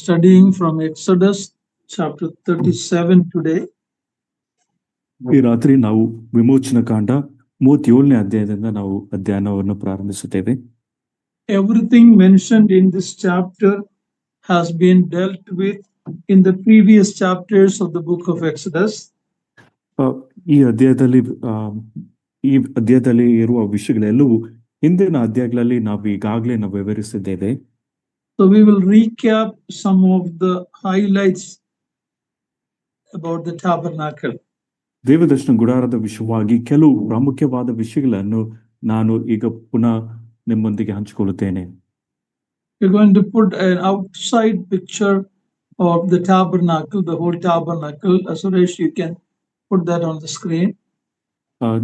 Studying from Exodus chapter 37 today. ಈ ರಾತ್ರಿ ನಾವು ವಿಮೋಚನ ಕಾಂಡ 37ನೇ ಅಧ್ಯಾಯದಿಂದ ನಾವು ಅಧ್ಯಯನವನ್ನು ಪ್ರಾರಂಭಿಸುತ್ತೇವೆ. Everything mentioned in this chapter has been dealt with in the previous chapters of the book of Exodus. ಈ ಅಧ್ಯಾಯದಲ್ಲಿ ಇರುವ ವಿಷಯಗಳೆಲ್ಲವೂ ಹಿಂದಿನ ಅಧ್ಯಾಯಗಳಲ್ಲಿ ನಾವು ಈಗಾಗಲೇ ವಿವರಿಸಿದ್ದೇವೆ. So we will recap some of the highlights about the tabernacle. ದೇವದರ್ಶನ ಗುಡಾರದ ವಿಷಯವಾಗಿ ಕೆಲವು ಪ್ರಾಮುಖ್ಯವಾದ ವಿಷಯಗಳನ್ನು ನಾನು ಈಗ ಪುನಃ ನಿಮ್ಮೊಂದಿಗೆ ಹಂಚಿಕೊಳ್ಳುತ್ತೇನೆ. We're going to put an outside picture of the tabernacle, the whole tabernacle. Suresh, you can put that on the screen.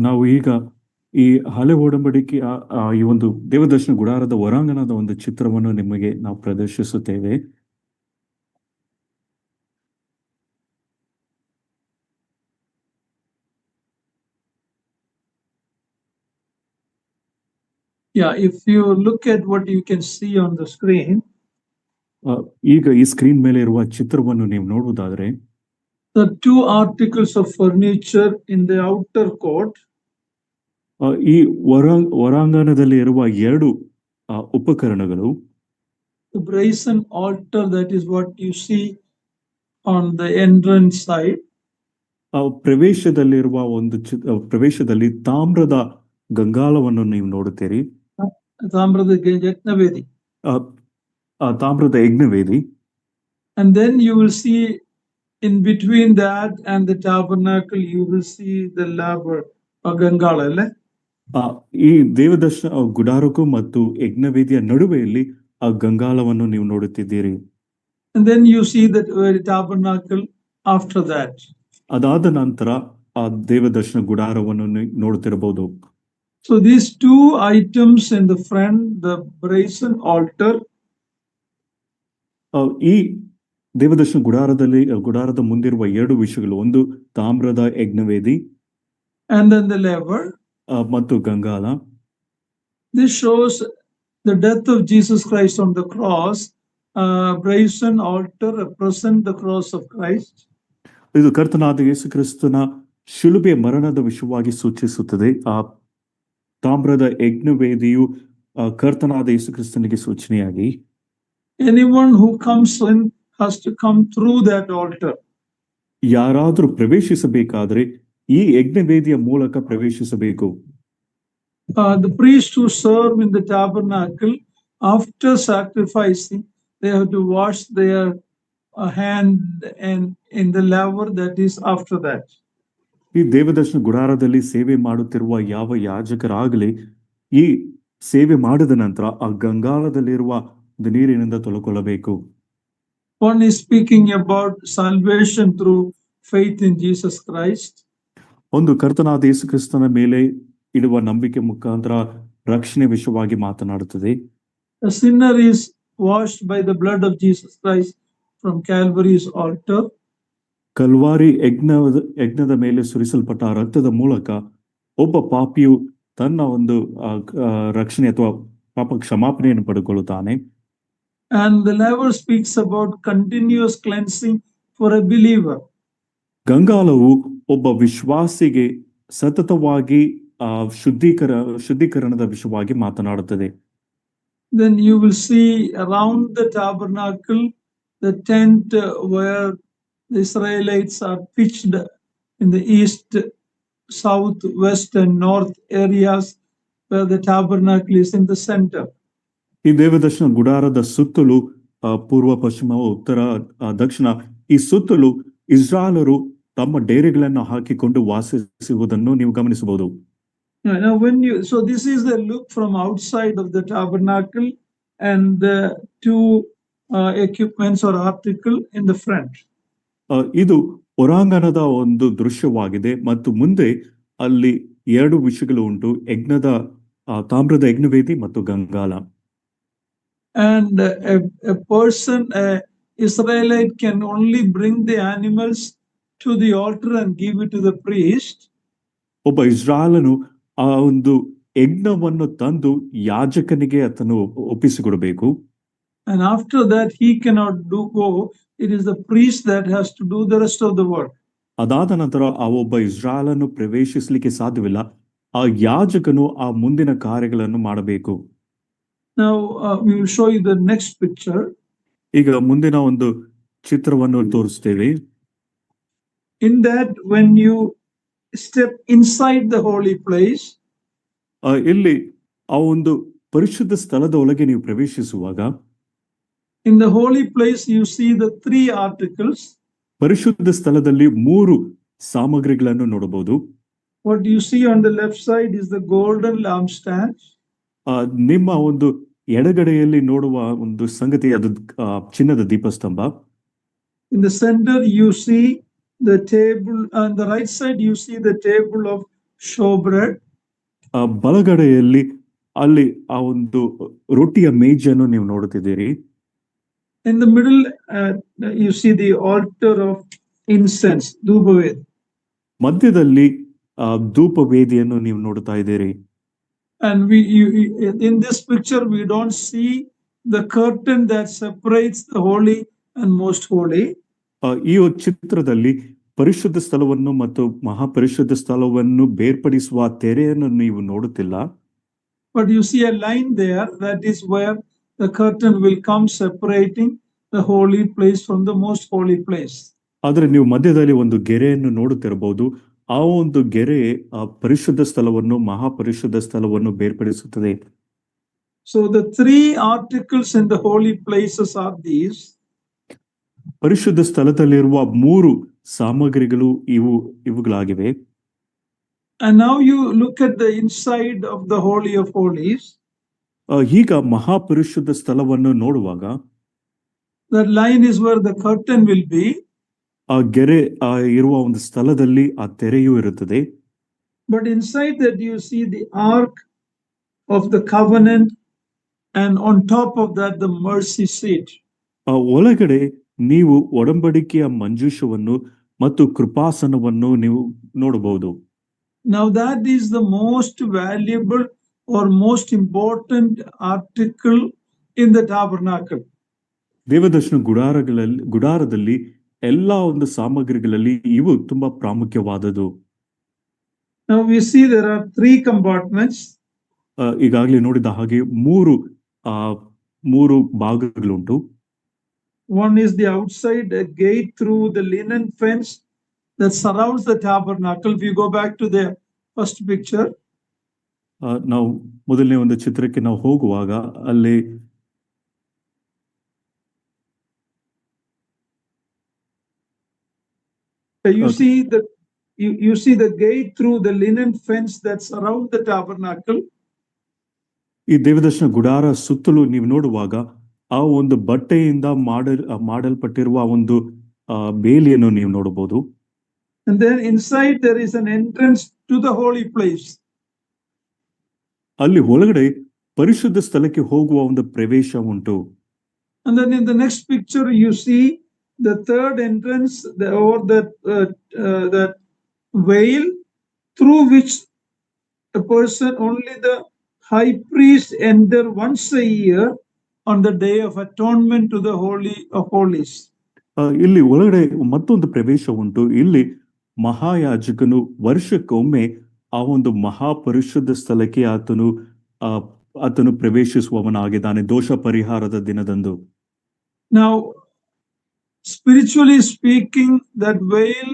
ನಾವು ಈಗ ಈ ಹಳೆ ಒಡಂಬಡಿಕೆ ಈ ಒಂದು ದೇವದರ್ಶನ ಗುಡಾರದ ಹೊರಾಂಗಣದ ಒಂದು ಚಿತ್ರವನ್ನು ನಿಮಗೆ ನಾವು ಪ್ರದರ್ಶಿಸುತ್ತೇವೆ. Yeah, if you look at what you can see on the screen. ಈಗ ಈ ಸ್ಕ್ರೀನ್ ಮೇಲೆ ಇರುವ ಚಿತ್ರವನ್ನು ನೀವು ನೋಡುವುದಾದರೆ, the two articles of furniture in the outer court. ಈ ಹೊರಾಂಗಣದಲ್ಲಿ ಇರುವ ಎರಡು ಉಪಕರಣಗಳು, the brazen altar, that is what you see on the entrance side. ಪ್ರವೇಶದಲ್ಲಿರುವ ಒಂದು ಪ್ರವೇಶದಲ್ಲಿ ತಾಮ್ರದ ಗಂಗಾಳವನ್ನು ನೀವು ನೋಡುತ್ತೀರಿ. ತಾಮ್ರದ ಯಜ್ಞವೇದಿ. ತಾಮ್ರದ ಯಜ್ಞವೇದಿ. And then you will see in between that and the tabernacle, you will see the laver ಗಂಗಾಳ ಅಲ್ಲ. ಈ ದೇವದರ್ಶನ ಗುಡಾರಕ್ಕೂ ಮತ್ತು ಯಜ್ಞವೇದಿಯ ನಡುವೆಯಲ್ಲಿ ಆ ಗಂಗಾಳವನ್ನು ನೀವು ನೋಡುತ್ತಿದ್ದೀರಿ. And then you see the tabernacle after that. ಅದಾದ ನಂತರ ಆ ದೇವದರ್ಶನ ಗುಡಾರವನ್ನು ನೋಡುತ್ತಿರಬಹುದು. So these two items in the front, the brazen altar. ಈ ದೇವದರ್ಶನ ಗುಡಾರದ ಮುಂದಿರುವ ಎರಡು ವಿಷಯಗಳು, ಒಂದು ತಾಮ್ರದ ಯಜ್ಞವೇದಿ and then the laver, ಮತ್ತು ಗಂಗಾಳ. This shows the death of Jesus Christ on the cross. Brazen altar represent the cross of Christ. ಇದು ಕರ್ತನಾದ ಯೇಸು ಕ್ರಿಸ್ತನ ಶಿಲುಬೆಯ ಮರಣದ ವಿಷಯವಾಗಿ ಸೂಚಿಸುತ್ತದೆ. ಆ ತಾಮ್ರದ ಯಜ್ಞವೇದಿಯು ಕರ್ತನಾದ ಯೇಸು ಕ್ರಿಸ್ತನಿಗೆ ಸೂಚನೆಯಾಗಿ, anyone who comes in has to come through that altar. ಯಾರಾದರೂ ಪ್ರವೇಶಿಸಬೇಕಾದರೆ ಈ ಯಜ್ಞವೇದಿಯ ಮೂಲಕ ಪ್ರವೇಶಿಸಬೇಕು. The priests who serve in the tabernacle, after sacrificing, they have to wash their hand and in the laver, that is after that. ಈ ದೇವದರ್ಶನ ಗುಡಾರದಲ್ಲಿ ಸೇವೆ ಮಾಡುತ್ತಿರುವ ಯಾವ ಯಾಜಕರಾಗಲಿ ಈ ಸೇವೆ ಮಾಡಿದ ನಂತರ ಆ ಗಂಗಾಳದಲ್ಲಿರುವ ನೀರಿನಿಂದ ತೊಳೆದುಕೊಳ್ಳಬೇಕು. One is speaking about salvation through faith in Jesus Christ. ಒಂದು ಕರ್ತನಾದ ಯೇಸು ಕ್ರಿಸ್ತನ ಮೇಲೆ ಇಡುವ ನಂಬಿಕೆ ಮುಖಾಂತರ ರಕ್ಷಣೆ ವಿಷಯವಾಗಿ ಮಾತನಾಡುತ್ತದೆ. The sinner is washed by the blood of Jesus Christ from Calvary's altar. Calvary ಯಜ್ಞದ ಮೇಲೆ ಸುರಿಸಲ್ಪಟ್ಟ ರಕ್ತದ ಮೂಲಕ ಒಬ್ಬ ಪಾಪಿಯು ತನ್ನ ಒಂದು ರಕ್ಷಣೆ ಅಥವಾ ಪಾಪ ಕ್ಷಮಾಪಣೆಯನ್ನು ಪಡೆದುಕೊಳ್ಳುತ್ತಾನೆ. And the laver speaks about continuous cleansing for a believer. ಗಂಗಾಳವು ಒಬ್ಬ ವಿಶ್ವಾಸಿಗೆ ಸತತವಾಗಿ ಶುದ್ಧೀಕರಣದ ವಿಷಯವಾಗಿ ಮಾತನಾಡುತ್ತದೆ. Then you will see around the tabernacle the tent where the Israelites are pitched in the east, south, west and north areas, where the tabernacle is in the center. ಈ ದೇವದರ್ಶನ ಗುಡಾರದ ಸುತ್ತಲೂ ಪೂರ್ವ, ಪಶ್ಚಿಮ, ಉತ್ತರ, ದಕ್ಷಿಣ ಈ ಸುತ್ತಲೂ ಇಸ್ರಾಯೇಲರು ತಮ್ಮ ಡೇರೆಗಳನ್ನು ಹಾಕಿಕೊಂಡು ವಾಸಿಸುವುದನ್ನು ನೀವು ಗಮನಿಸಬಹುದು. Now so this is the look from outside of the tabernacle and the two equipments or article in the front. ಇದು ಹೊರಾಂಗಣದ ಒಂದು ದೃಶ್ಯವಾಗಿದೆ ಮತ್ತು ಮುಂದೆ ಅಲ್ಲಿ ಎರಡು ವಿಷಯಗಳು ಉಂಟು, ತಾಮ್ರದ ಯಜ್ಞವೇದಿ ಮತ್ತು ಗಂಗಾಳ. And a person, Israelite, can only bring the animals to the altar and give it to the priest. ಒಬ್ಬ ಇಸ್ರಾಯೇಲನು ಆ ಒಂದು ಯಜ್ಞವನ್ನು ತಂದು ಯಾಜಕನಿಗೆ ಅದನ್ನು ಒಪ್ಪಿಸಿಕೊಡಬೇಕು. and after that he cannot go. It is the priest that has to do the rest of the work. ಅದಾದ ನಂತರ ಆ ಒಬ್ಬ ಇಸ್ರಾಯೇಲನ್ನು ಪ್ರವೇಶಿಸಲಿಕ್ಕೆ ಸಾಧ್ಯವಿಲ್ಲ. ಆ ಯಾಜಕನು ಆ ಮುಂದಿನ ಕಾರ್ಯಗಳನ್ನು ಮಾಡಬೇಕು. Now we will show you the next picture. ಈಗ ಮುಂದಿನ ಒಂದು ಚಿತ್ರವನ್ನು ತೋರಿಸ್ತೇವೆ. In that, when you step inside the holy place, ಇಲ್ಲಿ ಆ ಒಂದು ಪರಿಶುದ್ಧ ಸ್ಥಳದ ಒಳಗೆ ನೀವು ಪ್ರವೇಶಿಸುವಾಗ, in the holy place you see the 3 articles. ಪರಿಶುದ್ಧ ಸ್ಥಳದಲ್ಲಿ 3 ಸಾಮಗ್ರಿಗಳನ್ನು ನೋಡಬಹುದು. What you see on the left side is the golden lampstand. ನಿಮ್ಮ ಒಂದು ಎಡಗಡೆಯಲ್ಲಿ ನೋಡುವ ಒಂದು ಸಂಗತಿ ಅದು ಚಿನ್ನದ ದೀಪಸ್ತಂಭ. In the center you see the table, on the right side you see the table of showbread. ಬಲಗಡೆಯಲ್ಲಿ ಅಲ್ಲಿ ಆ ಒಂದು ರೊಟ್ಟಿಯ ಮೇಜನ್ನು ನೀವು ನೋಡುತ್ತಿದ್ದೀರಿ. In the middle you see the altar of incense, ಧೂಪವೇದಿ. ಮಧ್ಯದಲ್ಲಿ ಧೂಪವೇದಿಯನ್ನು ನೀವು ನೋಡ್ತಾ ಇದ್ದೀರಿ. And in this picture we don't see the curtain that separates the holy and most holy. ಈ ಚಿತ್ರದಲ್ಲಿ ಪರಿಶುದ್ಧ ಸ್ಥಳವನ್ನು ಮತ್ತು ಮಹಾಪರಿಶುದ್ಧ ಸ್ಥಳವನ್ನು ಬೇರ್ಪಡಿಸುವ ತೆರೆಯನ್ನು ನೀವು ನೋಡುತ್ತಿಲ್ಲ. But you see a line there, that is where the curtain will come separating the holy place from the most holy place. ಆದರೆ ನೀವು ಮಧ್ಯದಲ್ಲಿ ಒಂದು ಗೆರೆಯನ್ನು ನೋಡುತ್ತಿರಬಹುದು. ಆ ಒಂದು ಗೆರೆ ಆ ಪರಿಶುದ್ಧ ಸ್ಥಳವನ್ನು ಮಹಾಪರಿಶುದ್ಧ ಸ್ಥಳವನ್ನು ಬೇರ್ಪಡಿಸುತ್ತದೆ. So the 3 articles in the holy places are these. ಪರಿಶುದ್ಧ ಸ್ಥಳದಲ್ಲಿರುವ 3 ಸಾಮಗ್ರಿಗಳು ಇವುಗಳಾಗಿವೆ. And now you look at the inside of the Holy of Holies. ಈಗ ಮಹಾಪರಿಶುದ್ಧ ಸ್ಥಳವನ್ನು ನೋಡುವಾಗ, that line is where the curtain will be. ಆ ಗೆರೆ ಇರುವ ಒಂದು ಸ್ಥಳದಲ್ಲಿ ಆ ತೆರೆಯೂ ಇರುತ್ತದೆ. But inside that you see the ark of the covenant, and on top of that the mercy seat. ಒಳಗಡೆ ನೀವು ಒಡಂಬಡಿಕೆಯ ಮಂಜೂಷವನ್ನು ಮತ್ತು ಕೃಪಾಸನವನ್ನು ನೀವು ನೋಡಬಹುದು. Now that is the most valuable or most important article in the tabernacle. ದೇವದರ್ಶನ ಗುಡಾರದಲ್ಲಿ ಎಲ್ಲಾ ಒಂದು ಸಾಮಗ್ರಿಗಳಲ್ಲಿ ಇವು ತುಂಬಾ ಪ್ರಾಮುಖ್ಯವಾದದ್ದು. Now we see there are 3 compartments. ಈಗಾಗಲೇ ನೋಡಿದ ಹಾಗೆ 3 ಭಾಗಗಳುಂಟು. One is the outside gate through the linen fence that surrounds the tabernacle. If you go back to the first picture, ನಾವು ಮೊದಲನೇ ಒಂದು ಚಿತ್ರಕ್ಕೆ ನಾವು ಹೋಗುವಾಗ ಅಲ್ಲಿ you see the gate through the linen fence that surrounds the tabernacle. ಈ ದೇವದರ್ಶನ ಗುಡಾರ ಸುತ್ತಲೂ ನೀವು ನೋಡುವಾಗ ಆ ಒಂದು ಬಟ್ಟೆಯಿಂದ ಮಾಡಲ್ಪಟ್ಟಿರುವ ಒಂದು ಬೇಲಿಯನ್ನು ನೀವು ನೋಡಬಹುದು. And then inside there is an entrance to the holy place. ಅಲ್ಲಿ ಒಳಗಡೆ ಪರಿಶುದ್ಧ ಸ್ಥಳಕ್ಕೆ ಹೋಗುವ ಒಂದು ಪ್ರವೇಶ ಉಂಟು. And then in the next picture you see the third entrance, or that veil through which a person, only the high priest, enter once a year on the day of atonement to the Holy of Holies. ಇಲ್ಲಿ ಒಳಗಡೆ ಮತ್ತೊಂದು ಪ್ರವೇಶ ಉಂಟು. ಇಲ್ಲಿ ಮಹಾಯಾಜಕನು ವರ್ಷಕ್ಕೊಮ್ಮೆ ಆ ಒಂದು ಮಹಾಪರಿಶುದ್ಧ ಸ್ಥಳಕ್ಕೆ ಆತನು ಪ್ರವೇಶಿಸುವವನಾಗಿದ್ದಾನೆ, ದೋಷ ಪರಿಹಾರದ ದಿನದಂದು. Now, spiritually speaking, that veil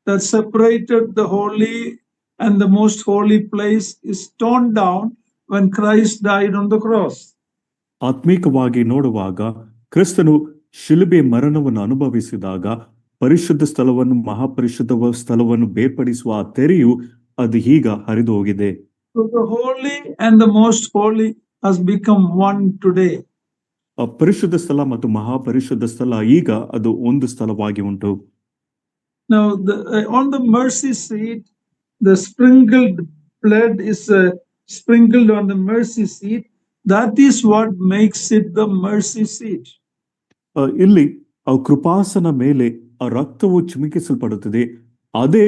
that separated the holy and the most holy place is torn down when Christ died on the cross. ಆತ್ಮಿಕವಾಗಿ ನೋಡುವಾಗ ಕ್ರಿಸ್ತನು ಶಿಲುಬೆ ಮರಣವನ್ನು ಅನುಭವಿಸಿದಾಗ ಪರಿಶುದ್ಧ ಸ್ಥಳವನ್ನು ಮಹಾಪರಿಶುದ್ಧ ಸ್ಥಳವನ್ನು ಬೇರ್ಪಡಿಸುವ ಆ ತೆರೆಯು ಅದು ಈಗ ಹರಿದು ಹೋಗಿದೆ. So the holy and the most holy has become one today. ಪರಿಶುದ್ಧ ಸ್ಥಳ ಮತ್ತು ಮಹಾಪರಿಶುದ್ಧ ಸ್ಥಳ ಈಗ ಅದು ಒಂದು ಸ್ಥಳವಾಗಿ ಉಂಟು. Now on the mercy seat, the sprinkled blood is sprinkled on the mercy seat. That is what makes it the mercy seat. ಇಲ್ಲಿ ಆ ಕೃಪಾಸನ ಮೇಲೆ ಆ ರಕ್ತವು ಚಿಮುಕಿಸಲ್ಪಡುತ್ತದೆ. ಅದೇ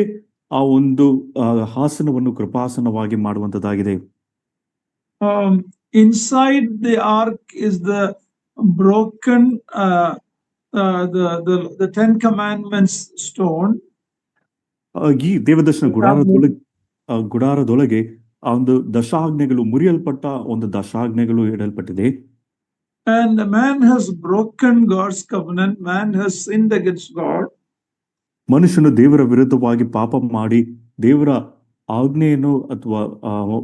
ಆ ಒಂದು ಹಾಸನವನ್ನು ಕೃಪಾಸನವಾಗಿ ಮಾಡುವಂತದ್ದಾಗಿದೆ. Inside the ark is the broken the Ten Commandments stone. ಈ ದೇವದರ್ಶನ ಗುಡಾರದೊಳಗೆ ಆ ಒಂದು ದಶಾಜ್ಞೆಗಳು ಮುರಿಯಲ್ಪಟ್ಟ ಒಂದು ದಶಾಜ್ಞೆಗಳು ಇಡಲ್ಪಟ್ಟಿದೆ. And man has broken God's covenant. Man has sinned against God. ಮನುಷ್ಯನು ದೇವರ ವಿರುದ್ಧವಾಗಿ ಪಾಪ ಮಾಡಿ ದೇವರ ಆಜ್ಞೆಯನ್ನು ಅಥವಾ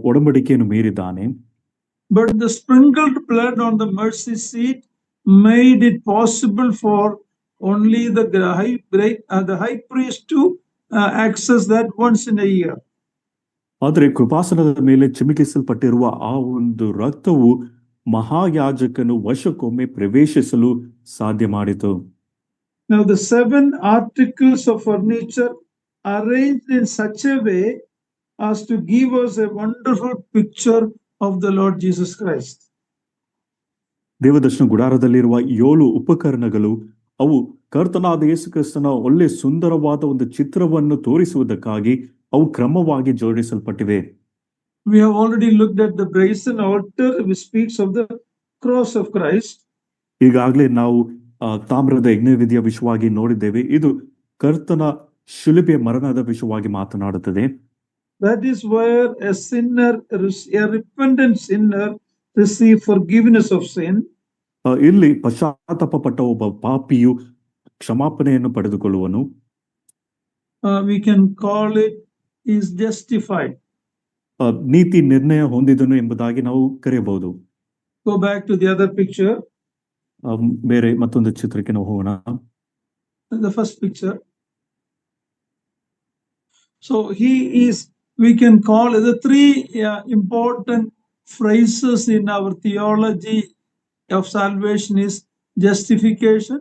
ಒಡಂಬಡಿಕೆಯನ್ನು ಮೀರಿದ್ದಾನೆ. But the sprinkled blood on the mercy seat made it possible for only the high priest to access that once in a year. ಆದರೆ ಕೃಪಾಸನದ ಮೇಲೆ ಚಿಮುಕಿಸಲ್ಪಟ್ಟಿರುವ ಆ ಒಂದು ರಕ್ತವು ಮಹಾಯಾಜಕನು ವರ್ಷಕ್ಕೊಮ್ಮೆ ಪ್ರವೇಶಿಸಲು ಸಾಧ್ಯ ಮಾಡಿತು. Now the 7 articles of furniture arranged in such a way as to give us a wonderful picture of the Lord Jesus Christ. ದೇವದರ್ಶನ ಗುಡಾರದಲ್ಲಿರುವ 7 ಉಪಕರಣಗಳು ಅವು ಕರ್ತನಾದ ಯೇಸು ಕ್ರಿಸ್ತನ ಒಳ್ಳೆ ಸುಂದರವಾದ ಒಂದು ಚಿತ್ರವನ್ನು ತೋರಿಸುವುದಕ್ಕಾಗಿ ಅವು ಕ್ರಮವಾಗಿ ಜೋಡಿಸಲ್ಪಟ್ಟಿವೆ. We have already looked at the brazen altar which speaks of the cross of Christ. ಈಗಾಗಲೇ ನಾವು ತಾಮ್ರದ ಯಜ್ಞವೇದಿಯ ವಿಷಯವಾಗಿ ನೋಡಿದ್ದೇವೆ. ಇದು ಕರ್ತನ ಶಿಲುಬೆಯ ಮರಣದ ವಿಷಯವಾಗಿ ಮಾತನಾಡುತ್ತದೆ. That is where a repentant sinner receive forgiveness of sin. ಇಲ್ಲಿ ಪಶ್ಚಾತ್ತಾಪಪಟ್ಟ ಒಬ್ಬ ಪಾಪಿಯು ಕ್ಷಮಾಪಣೆಯನ್ನು ಪಡೆದುಕೊಳ್ಳುವನು. We can call it is justified. ನೀತಿ ನಿರ್ಣಯ ಹೊಂದಿದನು ಎಂಬುದಾಗಿ ನಾವು ಕರೆಯಬಹುದು. Go back to the other picture. ಬೇರೆ ಮತ್ತೊಂದು ಚಿತ್ರಕ್ಕೆ ನಾವು ಹೋಗೋಣ. The first picture. So we can call the 3 important phrases in our theology of salvation is justification,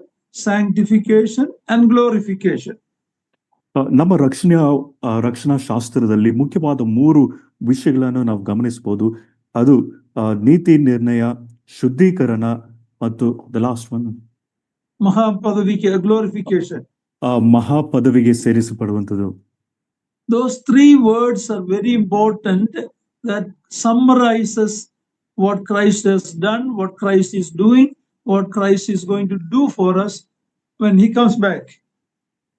sanctification, and glorification. ನಮ್ಮ ರಕ್ಷಣಾ ಶಾಸ್ತ್ರದಲ್ಲಿ ಮುಖ್ಯವಾದ 3 ವಿಷಯಗಳನ್ನು ನಾವು ಗಮನಿಸಬಹುದು. ಅದು ನೀತಿ ನಿರ್ಣಯ, ಶುದ್ಧೀಕರಣ ಮತ್ತು the last one glorification. ಮಹಾಪದವಿಗೆ ಸೇರಿಸಲ್ಪಡುವಂಥದ್ದು. Those 3 words are very important that summarizes what Christ has done, what Christ is doing, what Christ is going to do for us when he comes back.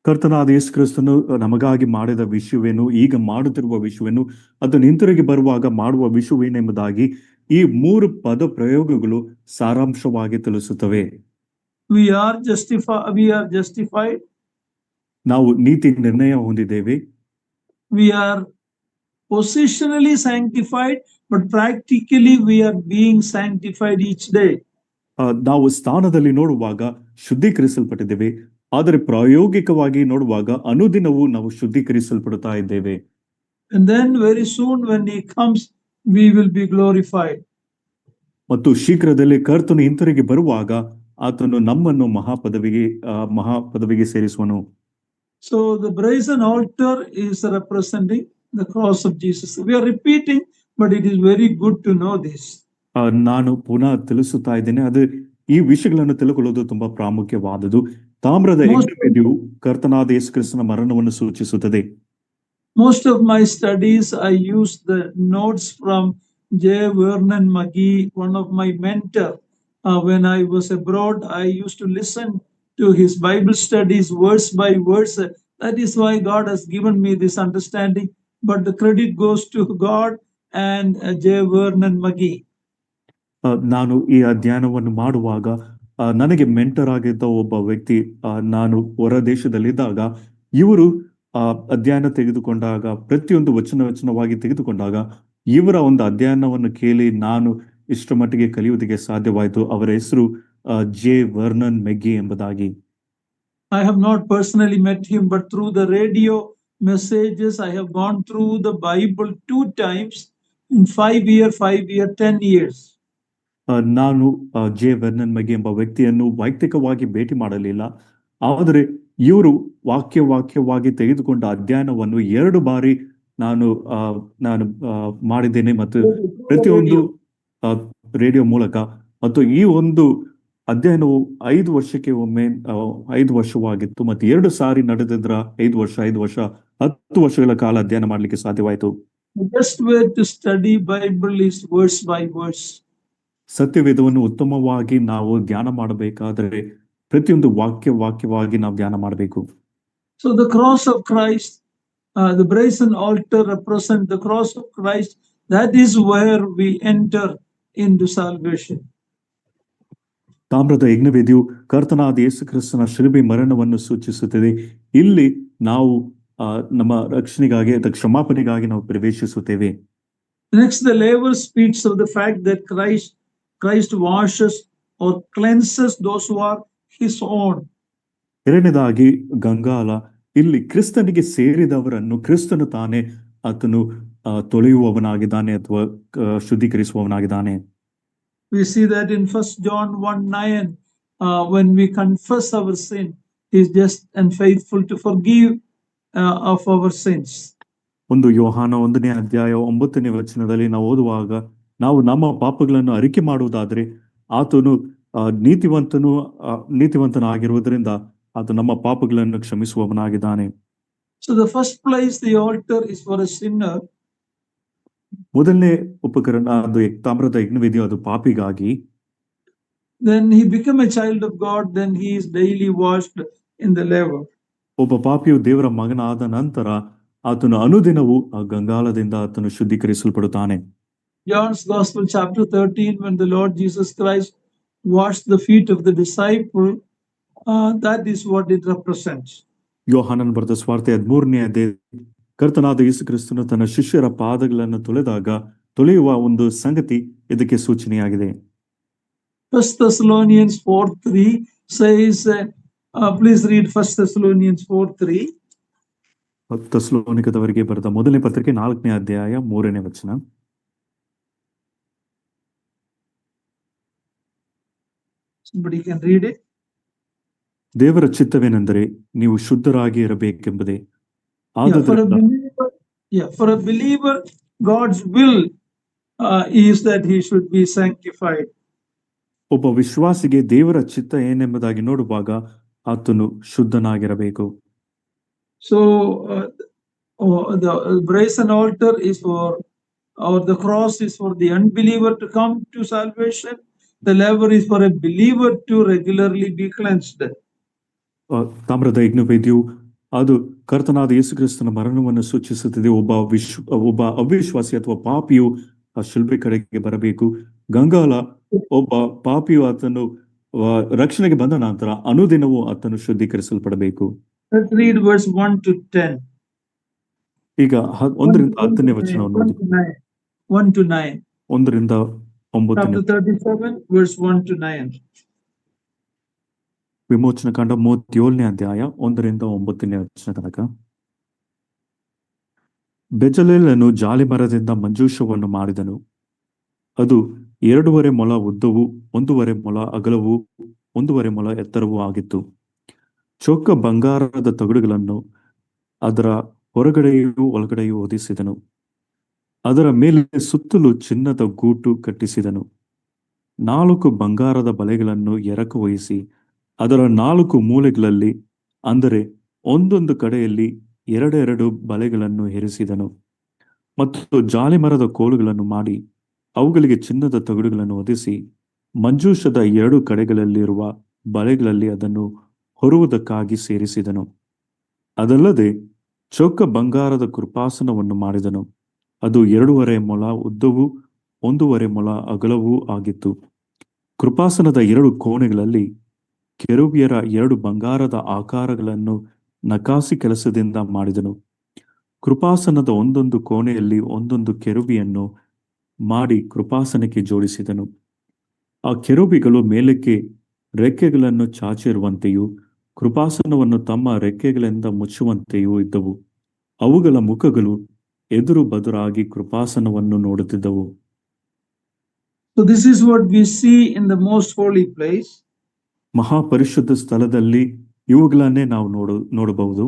ಕರ್ತನಾದ ಯೇಸು ಕ್ರಿಸ್ತನು ನಮಗಾಗಿ ಮಾಡಿದ ವಿಷಯವೇನು, ಈಗ ಮಾಡುತ್ತಿರುವ ವಿಷಯವೇನು, ಅದು ಹಿಂತಿರುಗಿ ಬರುವಾಗ ಮಾಡುವ ವಿಷಯವೇನೆಂಬುದಾಗಿ ಈ 3 ಪದ ಪ್ರಯೋಗಗಳು ಸಾರಾಂಶವಾಗಿ ತಿಳಿಸುತ್ತವೆ. We are justified. ನಾವು ನೀತಿ ನಿರ್ಣಯ ಹೊಂದಿದ್ದೇವೆ. We are positionally sanctified, but practically we are being sanctified each day. ನಾವು ಸ್ಥಾನದಲ್ಲಿ ನೋಡುವಾಗ ಶುದ್ಧೀಕರಿಸಲ್ಪಟ್ಟಿದ್ದೇವೆ, ಆದರೆ ಪ್ರಾಯೋಗಿಕವಾಗಿ ನೋಡುವಾಗ ಅನುದಿನವೂ ನಾವು ಶುದ್ಧೀಕರಿಸಲ್ಪಡುತ್ತಾ ಇದ್ದೇವೆ. And then very soon when he comes, we will be glorified. ಮತ್ತು ಶೀಘ್ರದಲ್ಲೇ ಕರ್ತನು ಹಿಂತಿರುಗಿ ಬರುವಾಗ ಆತನು ನಮ್ಮನ್ನು ಮಹಾಪದವಿಗೆ ಸೇರಿಸುವನು. So the brazen altar is representing the cross of Jesus. We are repeating, but it is very good to know this. ನಾನು ಪುನಃ ತಿಳಿಸುತ್ತಾ ಇದ್ದೇನೆ, ಅದು ಈ ವಿಷಯಗಳನ್ನು ತಿಳ್ಕೊಳ್ಳೋದು ತುಂಬಾ ಪ್ರಾಮುಖ್ಯವಾದದ್ದು. ತಾಮ್ರದ ಯಜ್ಞವೇದಿಯು ಕರ್ತನಾದ ಯೇಸು ಕ್ರಿಸ್ತನ ಮರಣವನ್ನು ಸೂಚಿಸುತ್ತದೆ. Most of my studies I use the notes from J. Vernon McGee, one of my mentor. When I was abroad, I used to listen to his Bible studies verse by verse. That is why God has given me this understanding. But the credit goes to God and J. Vernon McGee. ನಾನು ಈ ಅಧ್ಯಯನವನ್ನು ಮಾಡುವಾಗ ನನಗೆ mentor ಆಗಿದ್ದ ಒಬ್ಬ ವ್ಯಕ್ತಿ, ನಾನು ಹೊರ ದೇಶದಲ್ಲಿದ್ದಾಗ ಇವರು ಅಧ್ಯಯನ ತೆಗೆದುಕೊಂಡಾಗ, ಪ್ರತಿಯೊಂದು ವಚನವಾಗಿ ತೆಗೆದುಕೊಂಡಾಗ ಇವರ ಒಂದು ಅಧ್ಯಯನವನ್ನು ಕೇಳಿ ನಾನು ಇಷ್ಟರ ಮಟ್ಟಿಗೆ ಕಲಿಯುವುದಕ್ಕೆ ಸಾಧ್ಯವಾಯಿತು. ಅವರ ಹೆಸರು ಜೆ ವರ್ನನ್ ಮೆಗ್ಗಿ ಎಂಬುದಾಗಿ. I have not personally met him, but through the radio messages I have gone through the Bible 2 times in 5 year, 10 years. ನಾನು ಜೆ ವರ್ನನ್ ಮೆಗ್ಗಿ ಎಂಬ ವ್ಯಕ್ತಿಯನ್ನು ವೈಯಕ್ತಿಕವಾಗಿ ಭೇಟಿ ಮಾಡಲಿಲ್ಲ, ಆದರೆ ಇವರು ವಾಕ್ಯವಾಗಿ ತೆಗೆದುಕೊಂಡ ಅಧ್ಯಯನವನ್ನು 2 ಬಾರಿ ನಾನು ಮಾಡಿದ್ದೇನೆ, ಮತ್ತು ಪ್ರತಿಯೊಂದು ರೇಡಿಯೋ ಮೂಲಕ. ಮತ್ತು ಈ ಒಂದು ಅಧ್ಯಯನವು 5 ವರ್ಷಕ್ಕೆ ಒಮ್ಮೆ 5 ವರ್ಷವಾಗಿತ್ತು, ಮತ್ತು 2 ಸಾರಿ ನಡೆದಿದ್ರ 5 ವರ್ಷ 10 ವರ್ಷಗಳ ಕಾಲ ಅಧ್ಯಯನ ಮಾಡಲಿಕ್ಕೆ ಸಾಧ್ಯವಾಯಿತು. The best way to study Bible is verse by verse. ಸತ್ಯವೇದವನ್ನು ಉತ್ತಮವಾಗಿ ನಾವು ಧ್ಯಾನ ಮಾಡಬೇಕಾದರೆ ಪ್ರತಿಯೊಂದು ವಾಕ್ಯವಾಗಿ ನಾವು ಧ್ಯಾನ ಮಾಡಬೇಕು. So the cross of Christ, the brazen altar represent the cross of Christ. That is where we enter into salvation. ತಾಮ್ರದ ಯಜ್ಞವೇದಿಯು ಕರ್ತನಾದ ಯೇಸು ಕ್ರಿಸ್ತನ ಶಿಲುಬೆ ಮರಣವನ್ನು ಸೂಚಿಸುತ್ತದೆ. ಇಲ್ಲಿ ನಾವು ನಮ್ಮ ರಕ್ಷಣೆಗಾಗಿ ಅಥವಾ ಕ್ಷಮಾಪಣೆಗಾಗಿ ನಾವು ಪ್ರವೇಶಿಸುತ್ತೇವೆ. Next, the laver speaks of the fact that Christ washes or cleanses those who are his own. ಎರಡನೇದಾಗಿ ಗಂಗಾಲ ಇಲ್ಲಿ ಕ್ರಿಸ್ತನಿಗೆ ಸೇರಿದವರನ್ನು ಕ್ರಿಸ್ತನು ತಾನೇ ಆತನು ತೊಳೆಯುವವನಾಗಿದ್ದಾನೆ ಅಥವಾ ಶುದ್ಧೀಕರಿಸುವವನಾಗಿದ್ದಾನೆ. We see that in 1 John 1:9, when we confess our sin, he is just and faithful to forgive of our sins. ಒಂದು ಯೋಹಾನ 1ನೇ ಅಧ್ಯಾಯ 9ನೇ ವಚನದಲ್ಲಿ ನಾವು ಓದುವಾಗ ನಾವು ನಮ್ಮ ಪಾಪಗಳನ್ನು ಅರಿಕೆ ಮಾಡುವುದಾದರೆ ಆತನು ನೀತಿವಂತನಾಗಿರುವುದರಿಂದ ಆತ ನಮ್ಮ ಪಾಪಗಳನ್ನು ಕ್ಷಮಿಸುವವನಾಗಿದ್ದಾನೆ. So the first place the altar is for a sinner. ಮೊದಲನೇ ಉಪಕರಣ ಅದು ತಾಮ್ರದ ಯಜ್ಞವೇದಿಯು ಅದು ಪಾಪಿಗಾಗಿ. Then he become a child of God, then he is daily washed in the laver. ಒಬ್ಬ ಪಾಪಿಯು ದೇವರ ಮಗನಾದ ನಂತರ ಆತನು ಅನುದಿನವೂ ಆ ಗಂಗಾಲದಿಂದ ಆತನು ಶುದ್ಧೀಕರಿಸಲ್ಪಡುತ್ತಾನೆ. John's Gospel chapter 13, when the Lord Jesus Christ washed the feet of the disciple, that is what it represents. ಯೋಹಾನನ ಬರೆದ ಸುವಾರ್ತೆ 13ನೇ ಅಧ್ಯಾಯ ಕರ್ತನಾದ ಯೇಸು ಕ್ರಿಸ್ತನು ತನ್ನ ಶಿಷ್ಯರ ಪಾದಗಳನ್ನು ತೊಳೆಯುವ ಒಂದು ಸಂಗತಿ ಇದಕ್ಕೆ ಸೂಚನೆಯಾಗಿದೆ. 1 Thessalonians 4:3 says, please read 1 Thessalonians 4:3. ಥೆಸಲೋನಿಕದವರಿಗೆ ಬರೆದ ಮೊದಲನೇ ಪತ್ರಿಕೆ 4ನೇ ಅಧ್ಯಾಯ 3ನೇ ವಚನ. Somebody can read it. ದೇವರ ಚಿತ್ತವೇನೆಂದರೆ ನೀವು ಶುದ್ಧರಾಗಿ ಇರಬೇಕೆಂಬುದೇ. For a believer, God's will is that he should be sanctified. ಒಬ್ಬ ವಿಶ್ವಾಸಿಗೆ ದೇವರ ಚಿತ್ತ ಏನೆಂಬುದಾಗಿ ನೋಡುವಾಗ ಆತನು ಶುದ್ಧನಾಗಿರಬೇಕು. So the brazen altar is for, or the cross is for the unbeliever to come to salvation. The laver is for a believer to regularly be cleansed. ತಾಮ್ರದ ಯಜ್ಞವೇದಿಯು ಅದು ಕರ್ತನಾದ ಯೇಸು ಕ್ರಿಸ್ತನ ಮರಣವನ್ನು ಸೂಚಿಸುತ್ತದೆ. ಒಬ್ಬ ಅವಿಶ್ವಾಸಿ ಅಥವಾ ಪಾಪಿಯು ಆ ಶಿಲ್ಬೆ ಕಡೆಗೆ ಬರಬೇಕು. ಗಂಗಾಲ ಒಬ್ಬ ಪಾಪಿಯು ಆತನು ರಕ್ಷಣೆಗೆ ಬಂದ ನಂತರ ಅನುದಿನವೂ ಆತನು ಶುದ್ಧೀಕರಿಸಲ್ಪಡಬೇಕು. Let's read verse 1 to 10. ಈಗ 1ರಿಂದ 10ನೇ ವಚನವನ್ನು 1 to 9. 1ರಿಂದ 9. Chapter 37, verse 1 to 9. ವಿಮೋಚನ ಕಾಂಡ 37ನೇ ಅಧ್ಯಾಯ 1ರಿಂದ 9ನೇ ವಚನ ತನಕ. ಬೆಜಲೇಲನು ಜಾಲಿಮರದಿಂದ ಮಂಜೂಷವನ್ನು ಮಾಡಿದನು. ಅದು 2.5 ಮೊಳ ಉದ್ದವು, 1.5 ಮೊಳ ಅಗಲವು, 1.5 ಮೊಳ ಎತ್ತರವೂ ಆಗಿತ್ತು. ಚೊಕ್ಕ ಬಂಗಾರದ ತಗಡುಗಳನ್ನು ಅದರ ಹೊರಗಡೆಯೂ ಒಳಗಡೆಯೂ ಹೊದಿಸಿದನು. ಅದರ ಮೇಲೆ ಸುತ್ತಲೂ ಚಿನ್ನದ ಗೂಟು ಕಟ್ಟಿಸಿದನು. 4 ಬಂಗಾರದ ಬಲೆಗಳನ್ನು ಎರಕ ವಹಿಸಿ ಅದರ 4 ಮೂಲೆಗಳಲ್ಲಿ, ಅಂದರೆ ಒಂದೊಂದು ಕಡೆಯಲ್ಲಿ 2 ಬಲೆಗಳನ್ನು ಹೆರಿಸಿದನು. ಮತ್ತು ಜಾಲಿಮರದ ಕೋಲುಗಳನ್ನು ಮಾಡಿ ಅವುಗಳಿಗೆ ಚಿನ್ನದ ತಗಡುಗಳನ್ನು ಹೊದಿಸಿ ಮಂಜೂಷದ 2 ಕಡೆಗಳಲ್ಲಿರುವ ಬಲೆಗಳಲ್ಲಿ ಅದನ್ನು ಹೊರುವುದಕ್ಕಾಗಿ ಸೇರಿಸಿದನು. ಅದಲ್ಲದೆ ಚೊಕ್ಕ ಬಂಗಾರದ ಕೃಪಾಸನವನ್ನು ಮಾಡಿದನು. ಅದು 2.5 ಮೊಳ ಉದ್ದವೂ 1.5 ಮೊಳ ಅಗಲವೂ ಆಗಿತ್ತು. ಕೃಪಾಸನದ 2 ಕೋಣೆಗಳಲ್ಲಿ ಕೆರೂಬಿಯರ 2 ಬಂಗಾರದ ಆಕಾರಗಳನ್ನು ನಕಾಸಿ ಕೆಲಸದಿಂದ ಮಾಡಿದನು. ಕೃಪಾಸನದ ಒಂದೊಂದು ಕೋಣೆಯಲ್ಲಿ ಒಂದೊಂದು ಕೆರೂಬಿಯನ್ನು ಮಾಡಿ ಕೃಪಾಸನಕ್ಕೆ ಜೋಡಿಸಿದನು. ಆ ಕೆರೂಬಿಗಳು ಮೇಲಕ್ಕೆ ರೆಕ್ಕೆಗಳನ್ನು ಚಾಚಿರುವಂತೆಯೂ ಕೃಪಾಸನವನ್ನು ತಮ್ಮ ರೆಕ್ಕೆಗಳಿಂದ ಮುಚ್ಚುವಂತೆಯೂ ಇದ್ದವು. ಅವುಗಳ ಮುಖಗಳು ಎದುರು ಬದುರಾಗಿ ಕೃಪಾಸನವನ್ನು ನೋಡುತ್ತಿದ್ದವು. So this is what we see in the most holy place. ಮಹಾಪರಿಶುದ್ಧ ಸ್ಥಳದಲ್ಲಿ ಇವುಗಳನ್ನೇ ನಾವು ನೋಡಬಹುದು.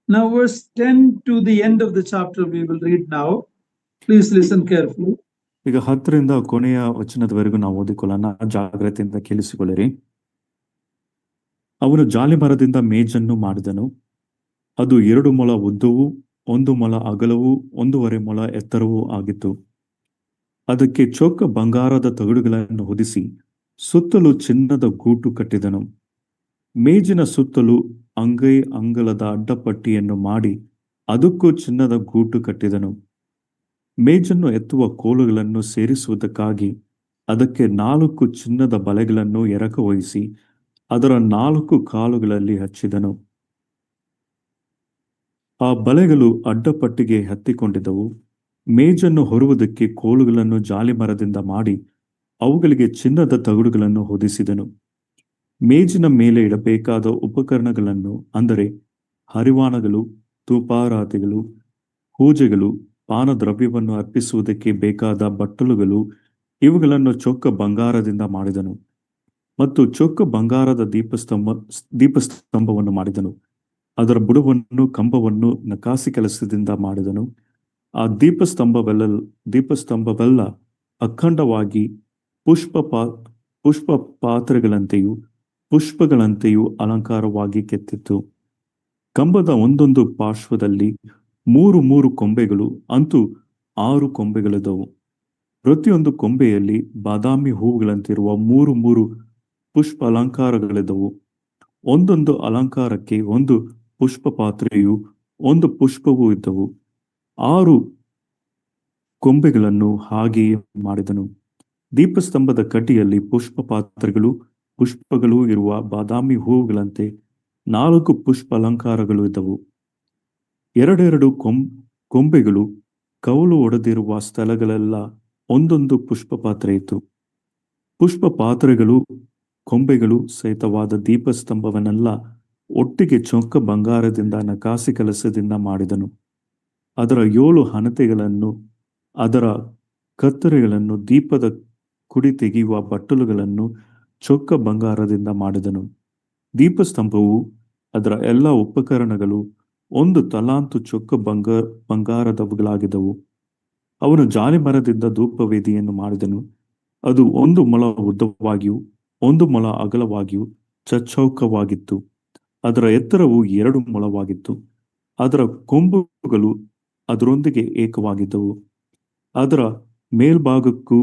Now verse 10 to the end of the chapter we will read now. Please listen carefully. ಈಗ 10ರಿಂದ ಕೊನೆಯ ವಚನದವರೆಗೂ ನಾವು ಓದಿಕೊಳ್ಳೋಣ. ಜಾಗ್ರತೆಯಿಂದ ಕೇಳಿಸಿಕೊಳ್ಳಿರಿ. ಅವನು ಜಾಲಿಮರದಿಂದ ಮೇಜನ್ನು ಮಾಡಿದನು. ಅದು 2 ಮೊಳ ಉದ್ದವೂ 1 ಮೊಳ ಅಗಲವೂ 1.5 ಮೊಳ ಎತ್ತರವೂ ಆಗಿತ್ತು. ಅದಕ್ಕೆ ಚೊಕ್ಕ ಬಂಗಾರದ ತಗಡುಗಳನ್ನು ಹೊದಿಸಿ ಸುತ್ತಲೂ ಚಿನ್ನದ ಗೂಟು ಕಟ್ಟಿದನು. ಮೇಜಿನ ಸುತ್ತಲೂ ಅಂಗೈ ಅಂಗಳದ ಅಡ್ಡಪಟ್ಟಿಯನ್ನು ಮಾಡಿ ಅದಕ್ಕೂ ಚಿನ್ನದ ಗೂಟು ಕಟ್ಟಿದನು. ಮೇಜನ್ನು ಎತ್ತುವ ಕೋಲುಗಳನ್ನು ಸೇರಿಸುವುದಕ್ಕಾಗಿ ಅದಕ್ಕೆ 4 ಚಿನ್ನದ ಬಲೆಗಳನ್ನು ಎರಕವಹಿಸಿ ಅದರ 4 ಕಾಲುಗಳಲ್ಲಿ ಹಚ್ಚಿದನು. ಆ ಬಲೆಗಳು ಅಡ್ಡಪಟ್ಟಿಗೆ ಹತ್ತಿಕೊಂಡಿದ್ದವು. ಮೇಜನ್ನು ಹೊರುವುದಕ್ಕೆ ಕೋಲುಗಳನ್ನು ಜಾಲಿಮರದಿಂದ ಮಾಡಿ ಅವುಗಳಿಗೆ ಚಿನ್ನದ ತಗಡುಗಳನ್ನು ಹೊದಿಸಿದನು. ಮೇಜಿನ ಮೇಲೆ ಇಡಬೇಕಾದ ಉಪಕರಣಗಳನ್ನು, ಅಂದರೆ ಹರಿವಾಣಗಳು, ಧೂಪಾರಾತಿಗಳು, ಪೂಜೆಗಳು, ಪಾನದ್ರವ್ಯವನ್ನು ಅರ್ಪಿಸುವುದಕ್ಕೆ ಬೇಕಾದ ಬಟ್ಟಲುಗಳು, ಇವುಗಳನ್ನು ಚೊಕ್ಕ ಬಂಗಾರದಿಂದ ಮಾಡಿದನು. ಮತ್ತು ಚೊಕ್ಕ ಬಂಗಾರದ ದೀಪಸ್ತಂಭವನ್ನು ಮಾಡಿದನು. ಅದರ ಬುಡವನ್ನು ಕಂಬವನ್ನು ನಕಾಸಿ ಕೆಲಸದಿಂದ ಮಾಡಿದನು. ಆ ದೀಪಸ್ತಂಭವೆಲ್ಲ ಅಖಂಡವಾಗಿ ಪುಷ್ಪ ಪಾತ್ರೆಗಳಂತೆಯೂ ಪುಷ್ಪಗಳಂತೆಯೂ ಅಲಂಕಾರವಾಗಿ ಕೆತ್ತಿತ್ತು. ಕಂಬದ ಒಂದೊಂದು ಪಾರ್ಶ್ವದಲ್ಲಿ 3 ಕೊಂಬೆಗಳು, ಅಂತೂ 6 ಕೊಂಬೆಗಳಿದ್ದವು. ಪ್ರತಿಯೊಂದು ಕೊಂಬೆಯಲ್ಲಿ ಬಾದಾಮಿ ಹೂವುಗಳಂತಿರುವ 3 ಪುಷ್ಪ ಅಲಂಕಾರಗಳಿದ್ದವು. ಒಂದೊಂದು ಅಲಂಕಾರಕ್ಕೆ 1 ಪುಷ್ಪ ಪಾತ್ರೆಯೂ 1 ಪುಷ್ಪವೂ ಇದ್ದವು. 6 ಕೊಂಬೆಗಳನ್ನು ಹಾಗೆಯೇ ಮಾಡಿದನು. ದೀಪಸ್ತಂಭದ ಕಡ್ಡಿಯಲ್ಲಿ ಪುಷ್ಪ ಪಾತ್ರೆಗಳು, ಪುಷ್ಪಗಳು ಇರುವ ಬಾದಾಮಿ ಹೂವುಗಳಂತೆ 4 ಪುಷ್ಪ ಅಲಂಕಾರಗಳು ಇದ್ದವು. 2 ಕೊಂಬೆಗಳು ಕವಲು ಒಡೆದಿರುವ ಸ್ಥಳಗಳೆಲ್ಲ ಒಂದೊಂದು ಪುಷ್ಪ ಪಾತ್ರೆ ಇತ್ತು. ಪುಷ್ಪ ಪಾತ್ರೆಗಳು, ಕೊಂಬೆಗಳು ಸಹಿತವಾದ ದೀಪಸ್ತಂಭವನ್ನೆಲ್ಲ ಒಟ್ಟಿಗೆ ಚೊಕ್ಕ ಬಂಗಾರದಿಂದ ನಕಾಸಿ ಕೆಲಸದಿಂದ ಮಾಡಿದನು. ಅದರ 7 ಹಣತೆಗಳನ್ನು, ಅದರ ಕತ್ತರಿಗಳನ್ನು, ದೀಪದ ಕುಡಿ ತೆಗೆಯುವ ಬಟ್ಟಲುಗಳನ್ನು ಚೊಕ್ಕ ಬಂಗಾರದಿಂದ ಮಾಡಿದನು. ದೀಪಸ್ತಂಭವು ಅದರ ಎಲ್ಲ ಉಪಕರಣಗಳು 1 ತಲಾಂತು ಚೊಕ್ಕ ಬಂಗಾರದವುಗಳಾಗಿದ್ದವು. ಅವನು ಜಾಲಿಮರದಿಂದ ಧೂಪವೇದಿಯನ್ನು ಮಾಡಿದನು. ಅದು 1 ಮೊಳ ಉದ್ದವಾಗಿಯೂ 1 ಮೊಳ ಅಗಲವಾಗಿಯೂ ಚಚ್ಚೌಕವಾಗಿತ್ತು. ಅದರ ಎತ್ತರವು 2 ಮೊಳವಾಗಿತ್ತು. ಅದರ ಕೊಂಬುಗಳು ಅದರೊಂದಿಗೆ ಏಕವಾಗಿದ್ದವು. ಅದರ ಮೇಲ್ಭಾಗಕ್ಕೂ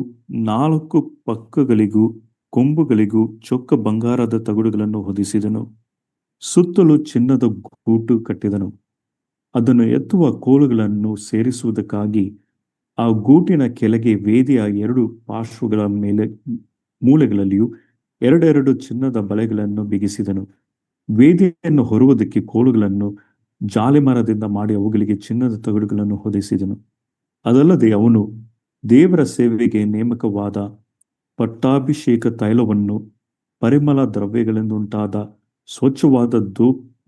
4 ಪಕ್ಕಗಳಿಗೂ ಕೊಂಬುಗಳಿಗೂ ಚೊಕ್ಕ ಬಂಗಾರದ ತಗಡುಗಳನ್ನು ಹೊದಿಸಿದನು. ಸುತ್ತಲೂ ಚಿನ್ನದ ಗೂಟು ಕಟ್ಟಿದನು. ಅದನ್ನು ಎತ್ತುವ ಕೋಲುಗಳನ್ನು ಸೇರಿಸುವುದಕ್ಕಾಗಿ ಆ ಗೂಟಿನ ಕೆಳಗೆ ವೇದಿಯ 2 ಪಾರ್ಶ್ವಗಳ ಮೂಲೆಗಳಲ್ಲಿಯೂ 2 ಚಿನ್ನದ ಬಲೆಗಳನ್ನು ಬಿಗಿಸಿದನು. ವೇದಿಯನ್ನು ಹೊರುವುದಕ್ಕೆ ಕೋಲುಗಳನ್ನು ಜಾಲಿಮರದಿಂದ ಮಾಡಿ ಅವುಗಳಿಗೆ ಚಿನ್ನದ ತಗಡುಗಳನ್ನು ಹೊದಿಸಿದನು. ಅದಲ್ಲದೆ ಅವನು ದೇವರ ಸೇವೆಗೆ ನೇಮಕವಾದ ಪಟ್ಟಾಭಿಷೇಕ ತೈಲವನ್ನು, ಪರಿಮಳ ದ್ರವ್ಯಗಳಿಂದುಂಟಾದ ಸ್ವಚ್ಛವಾದ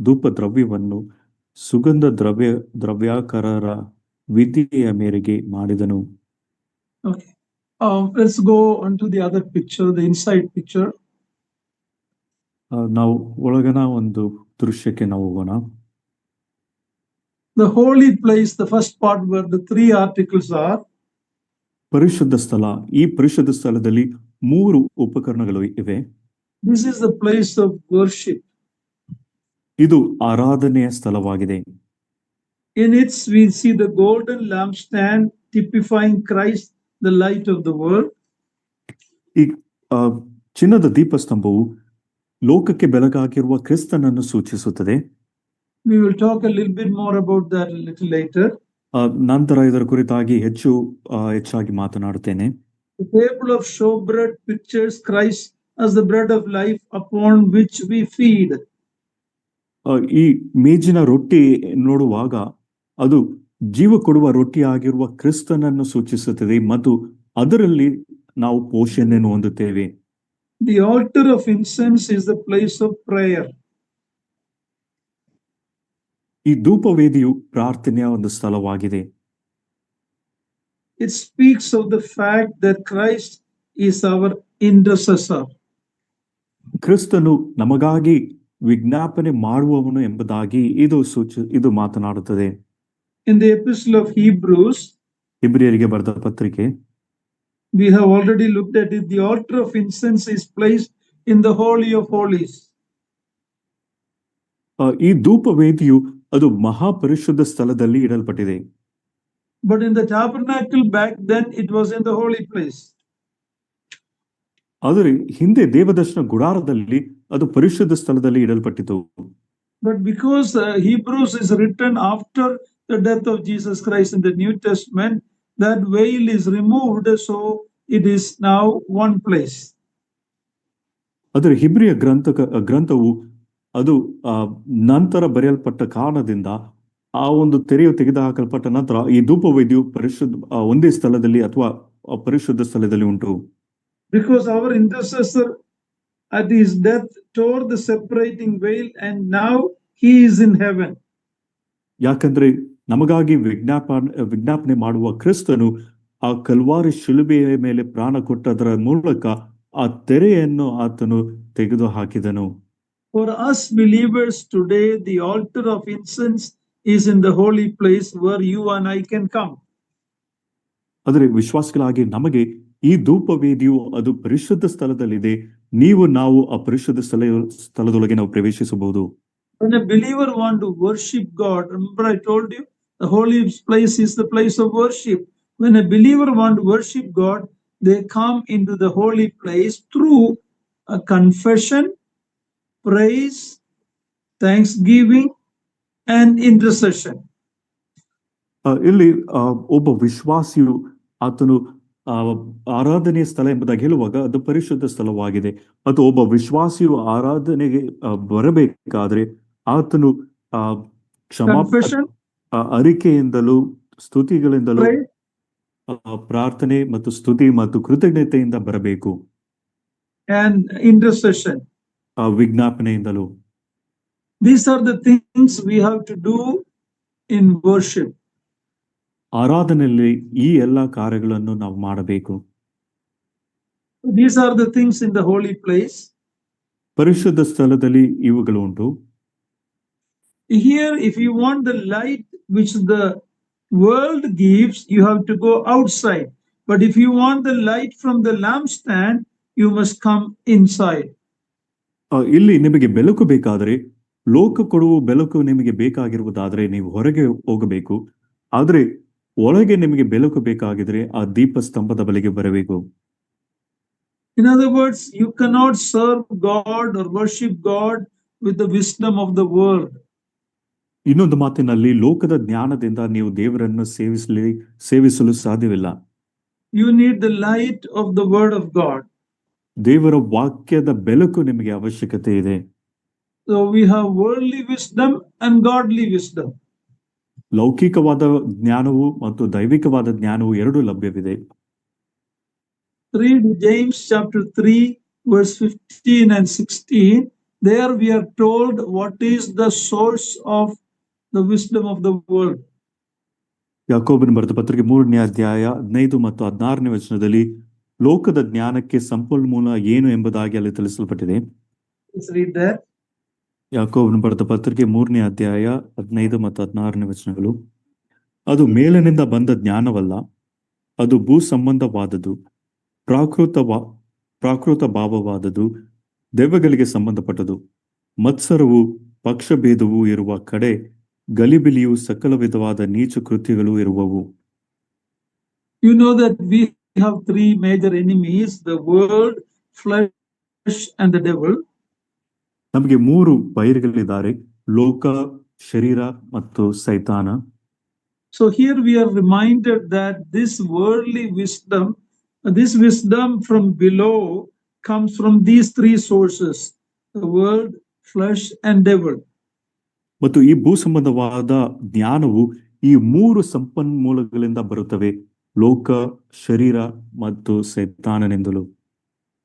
ಧೂಪ ದ್ರವ್ಯವನ್ನು ಸುಗಂಧ ದ್ರವ್ಯಾಕಾರರ ವಿಧಿಯ ಮೇರೆಗೆ ಮಾಡಿದನು. Okay. Let's go on to the other picture, the inside picture. ನಾವು ಒಳಗನ ಒಂದು ದೃಶ್ಯಕ್ಕೆ ನಾವು ಹೋಗೋಣ. The holy place, the first part where the 3 articles are. ಪರಿಶುದ್ಧ ಸ್ಥಳ. ಈ ಪರಿಶುದ್ಧ ಸ್ಥಳದಲ್ಲಿ 3 ಉಪಕರಣಗಳು ಇವೆ. This is the place of worship. ಇದು ಆರಾಧನೆಯ ಸ್ಥಳವಾಗಿದೆ. In it we see the golden lampstand typifying Christ, the light of the world. ಈ ಚಿನ್ನದ ದೀಪಸ್ತಂಭವು ಲೋಕಕ್ಕೆ ಬೆಳಕಾಗಿರುವ ಕ್ರಿಸ್ತನನ್ನು ಸೂಚಿಸುತ್ತದೆ. We will talk a little bit more about that a little later. ನಂತರ ಇದರ ಕುರಿತಾಗಿ ಹೆಚ್ಚಾಗಿ ಮಾತನಾಡುತ್ತೇನೆ. The table of showbread pictures Christ as the bread of life upon which we feed. ಈ ಮೇಜಿನ ರೊಟ್ಟಿ ನೋಡುವಾಗ ಅದು ಜೀವ ಕೊಡುವ ರೊಟ್ಟಿಯಾಗಿರುವ ಕ್ರಿಸ್ತನನ್ನು ಸೂಚಿಸುತ್ತದೆ ಮತ್ತು ಅದರಲ್ಲಿ ನಾವು ಪೋಷಣೆಯನ್ನು ಹೊಂದುತ್ತೇವೆ. The altar of incense is the place of prayer. ಈ ಧೂಪವೇದಿಯು ಪ್ರಾರ್ಥನೆಯ ಒಂದು ಸ್ಥಳವಾಗಿದೆ. It speaks of the fact that Christ is our intercessor. ಕ್ರಿಸ್ತನು ನಮಗಾಗಿ ವಿಜ್ಞಾಪನೆ ಮಾಡುವವನು ಎಂಬುದಾಗಿ ಇದು ಮಾತನಾಡುತ್ತದೆ. In the epistle of Hebrews, ಇಬ್ರಿಯರಿಗೆ ಬರೆದ ಪತ್ರಿಕೆ, we have already looked at it. The altar of incense is placed in the Holy of Holies. ಈ ಧೂಪವೇದಿಯು ಅದು ಮಹಾಪರಿಶುದ್ಧ ಸ್ಥಳದಲ್ಲಿ ಇಡಲ್ಪಟ್ಟಿದೆ. But in the tabernacle back then, it was in the holy place. ಆದರೆ ಹಿಂದೆ ದೇವದರ್ಶನ ಗುಡಾರದಲ್ಲಿ ಅದು ಪರಿಶುದ್ಧ ಸ್ಥಳದಲ್ಲಿ ಇಡಲ್ಪಟ್ಟಿತು. But because Hebrews is written after the death of Jesus Christ in the New Testament, that veil is removed, so it is now one place. ಆದರೆ ಹಿಬ್ರಿಯ ಗ್ರಂಥವು ಅದು ನಂತರ ಬರೆಯಲ್ಪಟ್ಟ ಕಾರಣದಿಂದ ಆ ಒಂದು ತೆರೆಯು ತೆಗೆದುಹಾಕಲ್ಪಟ್ಟ ನಂತರ ಈ ಧೂಪವೇದಿಯು ಒಂದೇ ಸ್ಥಳದಲ್ಲಿ ಅಥವಾ ಪರಿಶುದ್ಧ ಸ್ಥಳದಲ್ಲಿ ಉಂಟು. Because our intercessor at his death tore the separating veil and now he is in heaven. ಯಾಕಂದ್ರೆ ನಮಗಾಗಿ ವಿಜ್ಞಾಪನೆ ಮಾಡುವ ಕ್ರಿಸ್ತನು ಆ ಕಲ್ವಾರಿ ಶಿಲುಬೆಯ ಮೇಲೆ ಪ್ರಾಣ ಕೊಟ್ಟದರ ಮೂಲಕ ಆ ತೆರೆಯನ್ನು ಆತನು ತೆಗೆದು ಹಾಕಿದನು. For us believers today, the altar of incense is in the holy place where you and I can come. ಆದರೆ ವಿಶ್ವಾಸಿಗಳಾಗಿ ನಮಗೆ ಈ ಧೂಪವೇದಿಯು ಅದು ಪರಿಶುದ್ಧ ಸ್ಥಳದಲ್ಲಿದೆ. ನಾವು ಆ ಪರಿಶುದ್ಧ ಸ್ಥಳದೊಳಗೆ ನಾವು ಪ್ರವೇಶಿಸಬಹುದು. When a believer want to worship God, remember I told you the holy place is the place of worship. When a believer want to worship God, they come into the holy place through a confession, praise, thanksgiving, and intercession. ಇಲ್ಲಿ ಒಬ್ಬ ವಿಶ್ವಾಸಿಯು ಆತನು ಆರಾಧನೆಯ ಸ್ಥಳ ಎಂಬುದಾಗಿ ಹೇಳುವಾಗ ಅದು ಪರಿಶುದ್ಧ ಸ್ಥಳವಾಗಿದೆ. ಅದು ಒಬ್ಬ ವಿಶ್ವಾಸಿಯು ಆರಾಧನೆಗೆ ಬರಬೇಕಾದ್ರೆ ಆತನು ಅರಿಕೆಯಿಂದಲೂ ಸ್ತುತಿಗಳಿಂದಲೂ ಪ್ರಾರ್ಥನೆ ಮತ್ತು ಸ್ತುತಿ ಮತ್ತು ಕೃತಜ್ಞತೆಯಿಂದ ಬರಬೇಕು. And intercession, ವಿಜ್ಞಾಪನೆಯಿಂದಲೂ. These are the things we have to do in worship. ಆರಾಧನೆಯಲ್ಲಿ ಈ ಎಲ್ಲಾ ಕಾರ್ಯಗಳನ್ನು ನಾವು ಮಾಡಬೇಕು. These are the things in the holy place. ಪರಿಶುದ್ಧ ಸ್ಥಳದಲ್ಲಿ ಇವುಗಳು ಉಂಟು. Here, if you want the light which the world gives, you have to go outside. But if you want the light from the lampstand, you must come inside. ಇಲ್ಲಿ ನಿಮಗೆ ಬೆಳಕು ಬೇಕಾದರೆ, ಲೋಕ ಕೊಡುವ ಬೆಳಕು ನಿಮಗೆ ಬೇಕಾಗಿರುವುದಾದರೆ ನೀವು ಹೊರಗೆ ಹೋಗಬೇಕು. ಆದ್ರೆ ಒಳಗೆ ನಿಮಗೆ ಬೆಳಕು ಬೇಕಾಗಿದ್ರೆ ಆ ದೀಪ ಸ್ತಂಭದ ಬಳಿಗೆ ಬರಬೇಕು. In other words, you cannot serve God or worship God with the wisdom of the world. ಇನ್ನೊಂದು ಮಾತಿನಲ್ಲಿ ಲೋಕದ ಜ್ಞಾನದಿಂದ ನೀವು ದೇವರನ್ನು ಸೇವಿಸಲು ಸಾಧ್ಯವಿಲ್ಲ. You need the light of the word of God. ದೇವರ ವಾಕ್ಯದ ಬೆಳಕು ನಿಮಗೆ ಅವಶ್ಯಕತೆ ಇದೆ. So we have worldly wisdom and godly wisdom. ಲೌಕಿಕವಾದ ಜ್ಞಾನವು ಮತ್ತು ದೈವಿಕವಾದ ಜ್ಞಾನವು ಎರಡೂ ಲಭ್ಯವಿದೆ. Read James chapter 3 verse 15 and 16. There we are told what is the source of the wisdom of the world. ಯಾಕೋಬನ ಬರೆದ ಪತ್ರಿಕೆ 3ನೇ ಅಧ್ಯಾಯ 15 ಮತ್ತು 16ನೇ ವಚನದಲ್ಲಿ ಲೋಕದ ಜ್ಞಾನಕ್ಕೆ ಸಂಪನ್ಮೂಲ ಏನು ಎಂಬುದಾಗಿ ಅಲ್ಲಿ ತಿಳಿಸಲ್ಪಟ್ಟಿದೆ. Let's read that. ಯಾಕೋಬನ ಬರೆದ ಪತ್ರಿಕೆ 3ನೇ ಅಧ್ಯಾಯ 15 ಮತ್ತು 16ನೇ ವಚನಗಳು. ಅದು ಮೇಲಿನಿಂದ ಬಂದ ಜ್ಞಾನವಲ್ಲ, ಅದು ಭೂ ಸಂಬಂಧವಾದದ್ದು, ಪ್ರಾಕೃತ ಭಾವವಾದದ್ದು, ದೆವ್ವಗಳಿಗೆ ಸಂಬಂಧಪಟ್ಟದು. ಮತ್ಸರವು ಪಕ್ಷಭೇದವೂ ಇರುವ ಕಡೆ ಗಲಿಬಿಲಿಯು ಸಕಲ ವಿಧವಾದ ನೀಚ ಕೃತ್ಯಗಳು ಇರುವವು. You know that we have three major enemies: the world, flesh, and the devil. ನಮಗೆ ಮೂರು ಬೈರಿಗಳಿದ್ದಾರೆ: ಲೋಕ, ಶರೀರ ಮತ್ತು ಸೈತಾನ. So here we are reminded that this worldly wisdom, this wisdom from below, comes from these three sources: the world, flesh, and devil. ಮತ್ತು ಈ ಭೂ ಸಂಬಂಧವಾದ ಜ್ಞಾನವು ಈ ಮೂರು ಸಂಪನ್ಮೂಲಗಳಿಂದ ಬರುತ್ತವೆ: ಲೋಕ, ಶರೀರ ಮತ್ತು ಸೈತಾನನಿಂದಲೂ.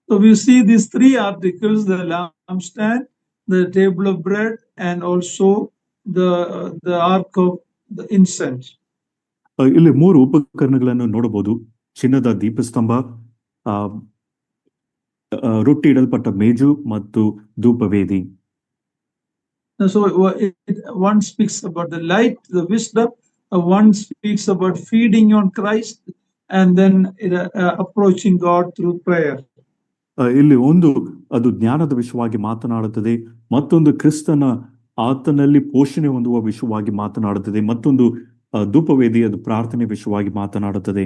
So we see these three articles: the lampstand, the table of bread, and also the ark of the incense. ಇಲ್ಲಿ ಮೂರು ಉಪಕರಣಗಳನ್ನು ನೋಡಬಹುದು: ಚಿನ್ನದ ದೀಪಸ್ತಂಭ, ರೊಟ್ಟಿ ಇಡಲ್ಪಟ್ಟ ಮೇಜು ಮತ್ತು ಧೂಪವೇದಿ. So one speaks about the light, the wisdom, one speaks about feeding on Christ, and then approaching God through prayer. ಇಲ್ಲಿ ಒಂದು ಅದು ಜ್ಞಾನದ ವಿಷಯವಾಗಿ ಮಾತನಾಡುತ್ತದೆ, ಮತ್ತೊಂದು ಕ್ರಿಸ್ತನ ಆತನಲ್ಲಿ ಪೋಷಣೆ ಹೊಂದುವ ವಿಷಯವಾಗಿ ಮಾತನಾಡುತ್ತದೆ, ಮತ್ತೊಂದು ಧೂಪವೇದಿ ಅದು ಪ್ರಾರ್ಥನೆ ವಿಷಯವಾಗಿ ಮಾತನಾಡುತ್ತದೆ.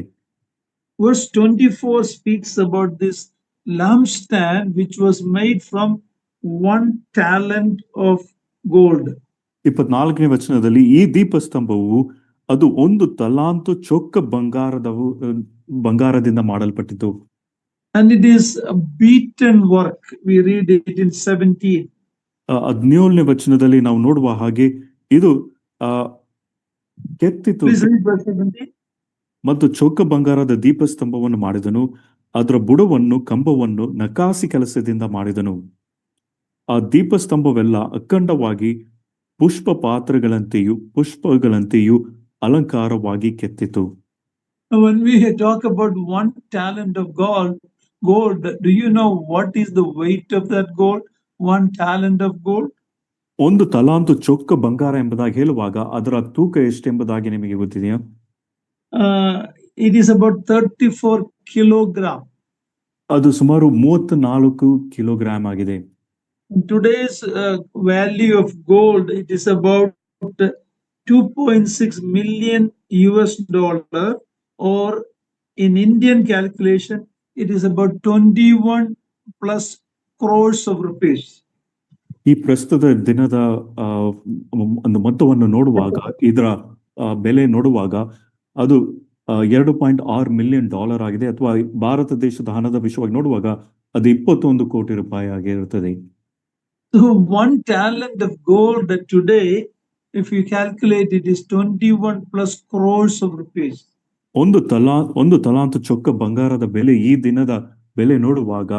Verse 24 speaks about this lampstand which was made from 1 talent of gold. 24ನೇ ವಚನದಲ್ಲಿ ಈ ದೀಪಸ್ತಂಭವು ಅದು 1 ತಲಾಂತು ಚೊಕ್ಕ ಬಂಗಾರದಿಂದ ಮಾಡಲ್ಪಟ್ಟಿತು. And it is a beaten work. We read it in 17. 17ನೇ ವಚನದಲ್ಲಿ ನಾವು ನೋಡುವ ಹಾಗೆ ಇದು ಕೆತ್ತಿತು ಮತ್ತು ಚೊಕ್ಕ ಬಂಗಾರದ ದೀಪಸ್ತಂಭವನ್ನು ಮಾಡಿದನು. ಅದರ ಬುಡವನ್ನು ಕಂಬವನ್ನು ನಕಾಸಿ ಕೆಲಸದಿಂದ ಮಾಡಿದನು. ಆ ದೀಪಸ್ತಂಭವೆಲ್ಲ ಅಖಂಡವಾಗಿ ಪುಷ್ಪಗಳಂತೆಯೂ ಅಲಂಕಾರವಾಗಿ ಕೆತ್ತಿತು. When we talk about 1 talent of gold, do you know what is the weight of that gold? 1 talent of gold? 1 ತಲಾಂತು ಚೊಕ್ಕ ಬಂಗಾರ ಎಂಬುದಾಗಿ ಹೇಳುವಾಗ ಅದರ ತೂಕ ಎಷ್ಟೆಂಬುದಾಗಿ ನಿಮಗೆ ಗೊತ್ತಿದೆಯಾ? It is about 34 kilogram. ಅದು ಸುಮಾರು 34 ಕಿಲೋಗ್ರಾಮ್ ಆಗಿದೆ. In today's value of gold, it is about $2.6 million or in Indian calculation, it is about 21 plus crores of rupees. ಈ ಪ್ರಸ್ತುತ ದಿನದ ಒಂದು ಮೊತ್ತವನ್ನು ನೋಡುವಾಗ ಇದರ ಬೆಲೆ ನೋಡುವಾಗ ಅದು $2.6 ಮಿಲಿಯನ್ ಆಗಿದೆ. ಅಥವಾ ಭಾರತ ದೇಶದ ಹಣದ ವಿಷಯವಾಗಿ ನೋಡುವಾಗ ಅದು 21 ಕೋಟಿ ರೂಪಾಯಿ ಆಗಿರುತ್ತದೆ. So 1 talent of gold today, if you calculate, it is 21 plus crores of rupees. 1 ತಲಾಂತು ಚೊಕ್ಕ ಬಂಗಾರದ ಬೆಲೆ ಈ ದಿನದ ಬೆಲೆ ನೋಡುವಾಗ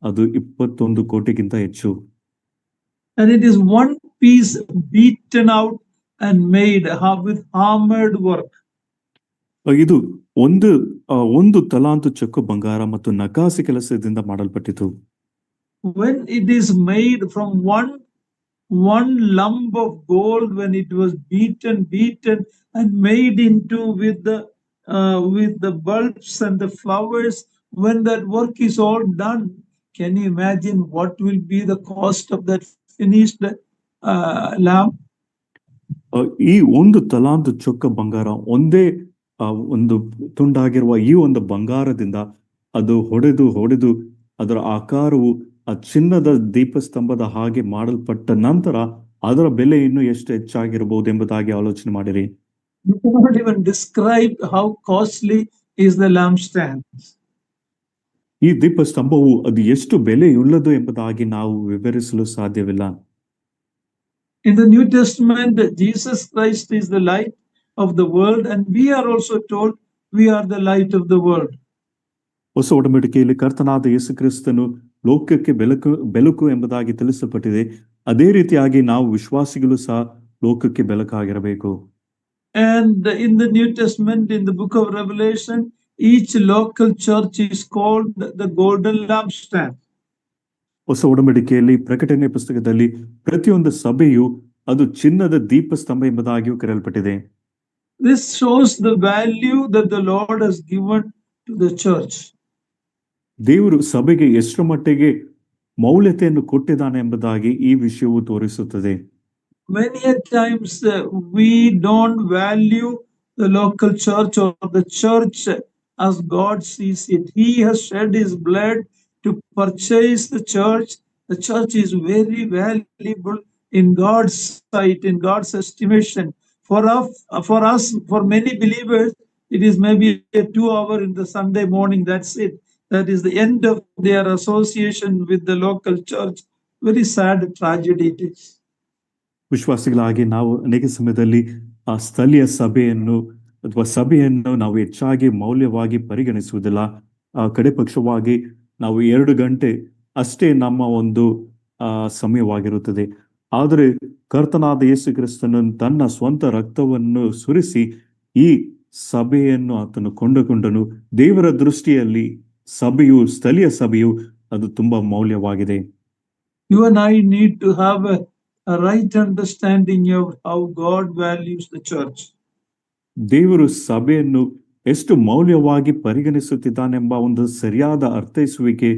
ಅದು 21 ಕೋಟಿಗಿಂತ ಹೆಚ್ಚು. And it is 1 piece beaten out and made with hammered work. ಇದು ಒಂದು ತಲಾಂತು ಚೊಕ್ಕ ಬಂಗಾರ ಮತ್ತು ನಕಾಸಿ ಕೆಲಸದಿಂದ ಮಾಡಲ್ಪಟ್ಟಿತು. When it is made from one lump of gold, when it was beaten and made into with the bulbs and the flowers, when that work is all done, can you imagine what will be the cost of that finished lamp? ಈ 1 ತಲಾಂತು ಚೊಕ್ಕ ಬಂಗಾರ ಒಂದೇ ಒಂದು ತುಂಡಾಗಿರುವ ಈ ಒಂದು ಬಂಗಾರದಿಂದ ಅದು ಹೊಡೆದು ಅದರ ಆಕಾರವು ಆ ಚಿನ್ನದ ದೀಪಸ್ತಂಭದ ಹಾಗೆ ಮಾಡಲ್ಪಟ್ಟ ನಂತರ ಅದರ ಬೆಲೆ ಇನ್ನು ಎಷ್ಟು ಹೆಚ್ಚಾಗಿರಬಹುದು ಎಂಬುದಾಗಿ ಆಲೋಚನೆ ಮಾಡಿರಿ. You cannot even describe how costly is the lampstand. ಈ ದೀಪಸ್ತಂಭವು ಅದು ಎಷ್ಟು ಬೆಲೆಯುಳ್ಳದು ಎಂಬುದಾಗಿ ನಾವು ವಿವರಿಸಲು ಸಾಧ್ಯವಿಲ್ಲ. In the New Testament, Jesus Christ is the light of the world, and we are also told we are the light of the world. ಹೊಸ ಒಡಂಬಡಿಕೆಯಲ್ಲಿ ಕರ್ತನಾದ ಯೇಸು ಕ್ರಿಸ್ತನು ಲೋಕಕ್ಕೆ ಬೆಳಕು ಎಂಬುದಾಗಿ ತಿಳಿಸಲ್ಪಟ್ಟಿದೆ. ಅದೇ ರೀತಿಯಾಗಿ ನಾವು ವಿಶ್ವಾಸಿಗಳು ಸಹ ಲೋಕಕ್ಕೆ ಬೆಳಕಾಗಿರಬೇಕು. And in the New Testament, in the book of Revelation, each local church is called the golden lampstand. ಹೊಸ ಒಡಂಬಡಿಕೆಯಲ್ಲಿ ಪ್ರಕಟಣೆ ಪುಸ್ತಕದಲ್ಲಿ ಪ್ರತಿಯೊಂದು ಸಭೆಯು ಅದು ಚಿನ್ನದ ದೀಪಸ್ತಂಭ ಎಂಬುದಾಗಿಯೂ ಕರೆಯಲ್ಪಟ್ಟಿದೆ. This shows the value that the Lord has given to the church. ದೇವರು ಸಭೆಗೆ ಎಷ್ಟು ಮಟ್ಟಿಗೆ ಮೌಲ್ಯತೆಯನ್ನು ಕೊಟ್ಟಿದ್ದಾನೆ ಎಂಬುದಾಗಿ ಈ ವಿಷಯವು ತೋರಿಸುತ್ತದೆ. Many times we don't value the local church or the church as God sees it. He has shed his blood to purchase the church. The church is very valuable in God's sight, in God's estimation. For us, for many believers, it is maybe a 2 hour in the Sunday morning. That's it. That is the end of their association with the local church. Very sad tragedy it is. ವಿಶ್ವಾಸಿಗಳಾಗಿ ನಾವು ಅನೇಕ ಸಮಯದಲ್ಲಿ ಆ ಸ್ಥಳೀಯ ಸಭೆಯನ್ನು ನಾವು ಹೆಚ್ಚಾಗಿ ಮೌಲ್ಯವಾಗಿ ಪರಿಗಣಿಸುವುದಿಲ್ಲ. ಕಡೆ ಪಕ್ಷವಾಗಿ ನಾವು 2 ಗಂಟೆ ಅಷ್ಟೇ ನಮ್ಮ ಒಂದು ಸಮಯವಾಗಿರುತ್ತದೆ. ಆದರೆ ಕರ್ತನಾದ ಯೇಸು ಕ್ರಿಸ್ತನು ತನ್ನ ಸ್ವಂತ ರಕ್ತವನ್ನು ಸುರಿಸಿ ಈ ಸಭೆಯನ್ನು ಆತನು ಕೊಂಡುಕೊಂಡನು. ದೇವರ ದೃಷ್ಟಿಯಲ್ಲಿ ಸ್ಥಳೀಯ ಸಭೆಯು ಅದು ತುಂಬಾ ಮೌಲ್ಯವಾಗಿದೆ. You and I need to have a right understanding of how God values the church. ದೇವರು ಸಭೆಯನ್ನು ಎಷ್ಟು ಮೌಲ್ಯವಾಗಿ ಪರಿಗಣಿಸುತ್ತಿದ್ದಾನೆಂಬ ಒಂದು ಸರಿಯಾದ ಅರ್ಥೈಸುವಿಕೆ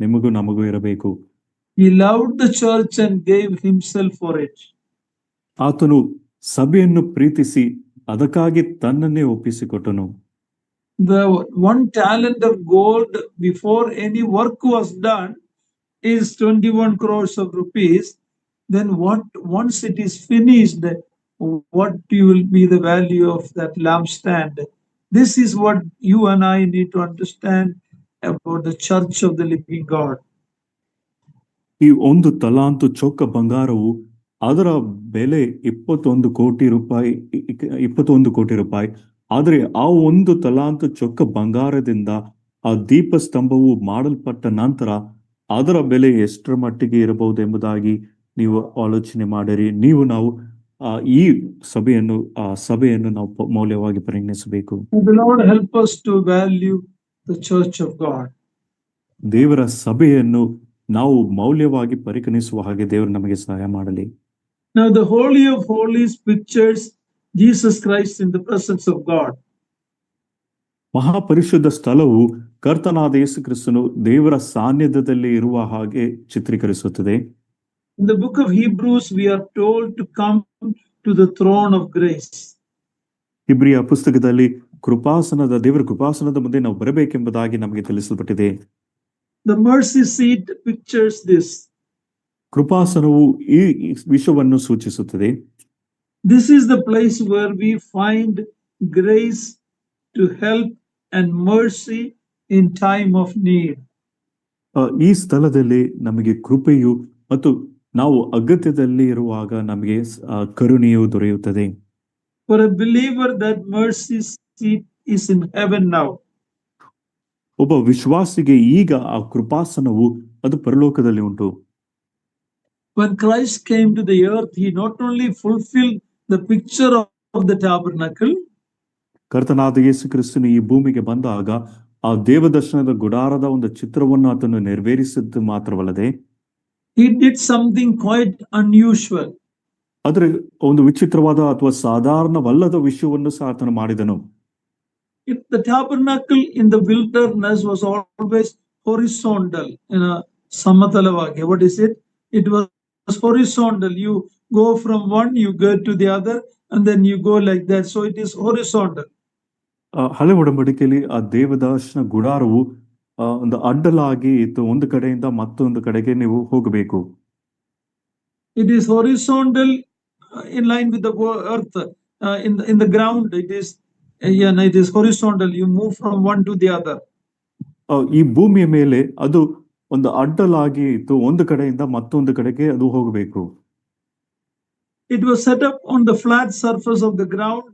ನಿಮಗೂ ನಮಗೂ ಇರಬೇಕು. He loved the church and gave himself for it. ಆತನು ಸಭೆಯನ್ನು ಪ್ರೀತಿಸಿ ಅದಕ್ಕಾಗಿ ತನ್ನನ್ನೇ ಒಪ್ಪಿಸಿಕೊಟ್ಟನು. The 1 talent of gold before any work was done is 21 crores of rupees. Then what, once it is finished, what will be the value of that lampstand? This is what you and I need to understand about the church of the living God. ಈ 1 ತಲಾಂತು ಚೊಕ್ಕ ಬಂಗಾರವು ಅದರ ಬೆಲೆ 21 ಕೋಟಿ ರೂಪಾಯಿ 21 ಕೋಟಿ ರೂಪಾಯಿ. ಆದರೆ ಆ 1 ತಲಾಂತು ಚೊಕ್ಕ ಬಂಗಾರದಿಂದ ಆ ದೀಪ ಸ್ತಂಭವು ಮಾಡಲ್ಪಟ್ಟ ನಂತರ ಅದರ ಬೆಲೆ ಎಷ್ಟರ ಮಟ್ಟಿಗೆ ಇರಬಹುದು ಎಂಬುದಾಗಿ ನೀವು ಆಲೋಚನೆ ಮಾಡಿರಿ. ನಾವು ಈ ಸಭೆಯನ್ನು ನಾವು ಮೌಲ್ಯವಾಗಿ ಪರಿಗಣಿಸಬೇಕು. The Lord help us to value the church of God. ದೇವರ ಸಭೆಯನ್ನು ನಾವು ಮೌಲ್ಯವಾಗಿ ಪರಿಗಣಿಸುವ ಹಾಗೆ ದೇವರು ನಮಗೆ ಸಹಾಯ ಮಾಡಲಿ. Now the Holy of Holies pictures Jesus Christ in the presence of God. ಮಹಾಪರಿಶುದ್ಧ ಸ್ಥಳವು ಕರ್ತನಾದ ಯೇಸು ಕ್ರಿಸ್ತನು ದೇವರ ಸಾನ್ನಿಧ್ಯದಲ್ಲಿ ಇರುವ ಹಾಗೆ ಚಿತ್ರೀಕರಿಸುತ್ತದೆ. In the book of Hebrews, we are told to come to the throne of grace. ಇಬ್ರಿಯ ಪುಸ್ತಕದಲ್ಲಿ ದೇವರ ಕೃಪಾಸನದ ಮುಂದೆ ನಾವು ಬರಬೇಕೆಂಬುದಾಗಿ ನಮಗೆ ತಿಳಿಸಲ್ಪಟ್ಟಿದೆ. The mercy seat pictures this. ಕೃಪಾಸನವು ಈ ವಿಷಯವನ್ನು ಸೂಚಿಸುತ್ತದೆ. This is the place where we find grace to help and mercy in time of need. ಈ ಸ್ಥಳದಲ್ಲಿ ನಮಗೆ ಕೃಪೆಯು ಮತ್ತು ನಾವು ಅಗತ್ಯದಲ್ಲಿ ಇರುವಾಗ ನಮಗೆ ಕರುಣೆಯು ದೊರೆಯುತ್ತದೆ. For a believer, that mercy seat is in heaven now. ಒಬ್ಬ ವಿಶ್ವಾಸಿಗೆ ಈಗ ಆ ಕೃಪಾಸನವು ಅದು ಪರಲೋಕದಲ್ಲಿ ಉಂಟು. When Christ came to the earth, he not only fulfilled the picture of the tabernacle, ಕರ್ತನಾದ ಯೇಸು ಕ್ರಿಸ್ತನು ಈ ಭೂಮಿಗೆ ಬಂದಾಗ ಆ ದೇವದರ್ಶನದ ಗುಡಾರದ ಒಂದು ಚಿತ್ರವನ್ನು ಆತನು ನೆರವೇರಿಸಿದ್ದು ಮಾತ್ರವಲ್ಲದೆ he did something quite unusual. ಆದರೆ ಒಂದು ವಿಚಿತ್ರವಾದ ಅಥವಾ ಸಾಧಾರಣವಲ್ಲದ ವಿಷಯವನ್ನು ಸಹ ಆತನು ಮಾಡಿದನು. If the tabernacle in the wilderness was always horizontal, samatalavage, what is it? It was horizontal. You go from one, you go to the other, and then you go like that. So it is horizontal. ಹಳೆ ಒಡಂಬಡಿಕೆಯಲ್ಲಿ ಆ ದೇವದರ್ಶನ ಗುಡಾರವು ಒಂದು ಅಡ್ಡಲಾಗಿ ಇತ್ತು. ಒಂದು ಕಡೆಯಿಂದ ಮತ್ತೊಂದು ಕಡೆಗೆ ನೀವು ಹೋಗಬೇಕು. It is horizontal in line with the earth, in the ground. It is horizontal. You move from one to the other. ಈ ಭೂಮಿಯ ಮೇಲೆ ಅದು ಒಂದು ಅಡ್ಡಲಾಗಿ ಇತ್ತು. ಒಂದು ಕಡೆಯಿಂದ ಮತ್ತೊಂದು ಕಡೆಗೆ ಅದು ಹೋಗಬೇಕು. It was set up on the flat surface of the ground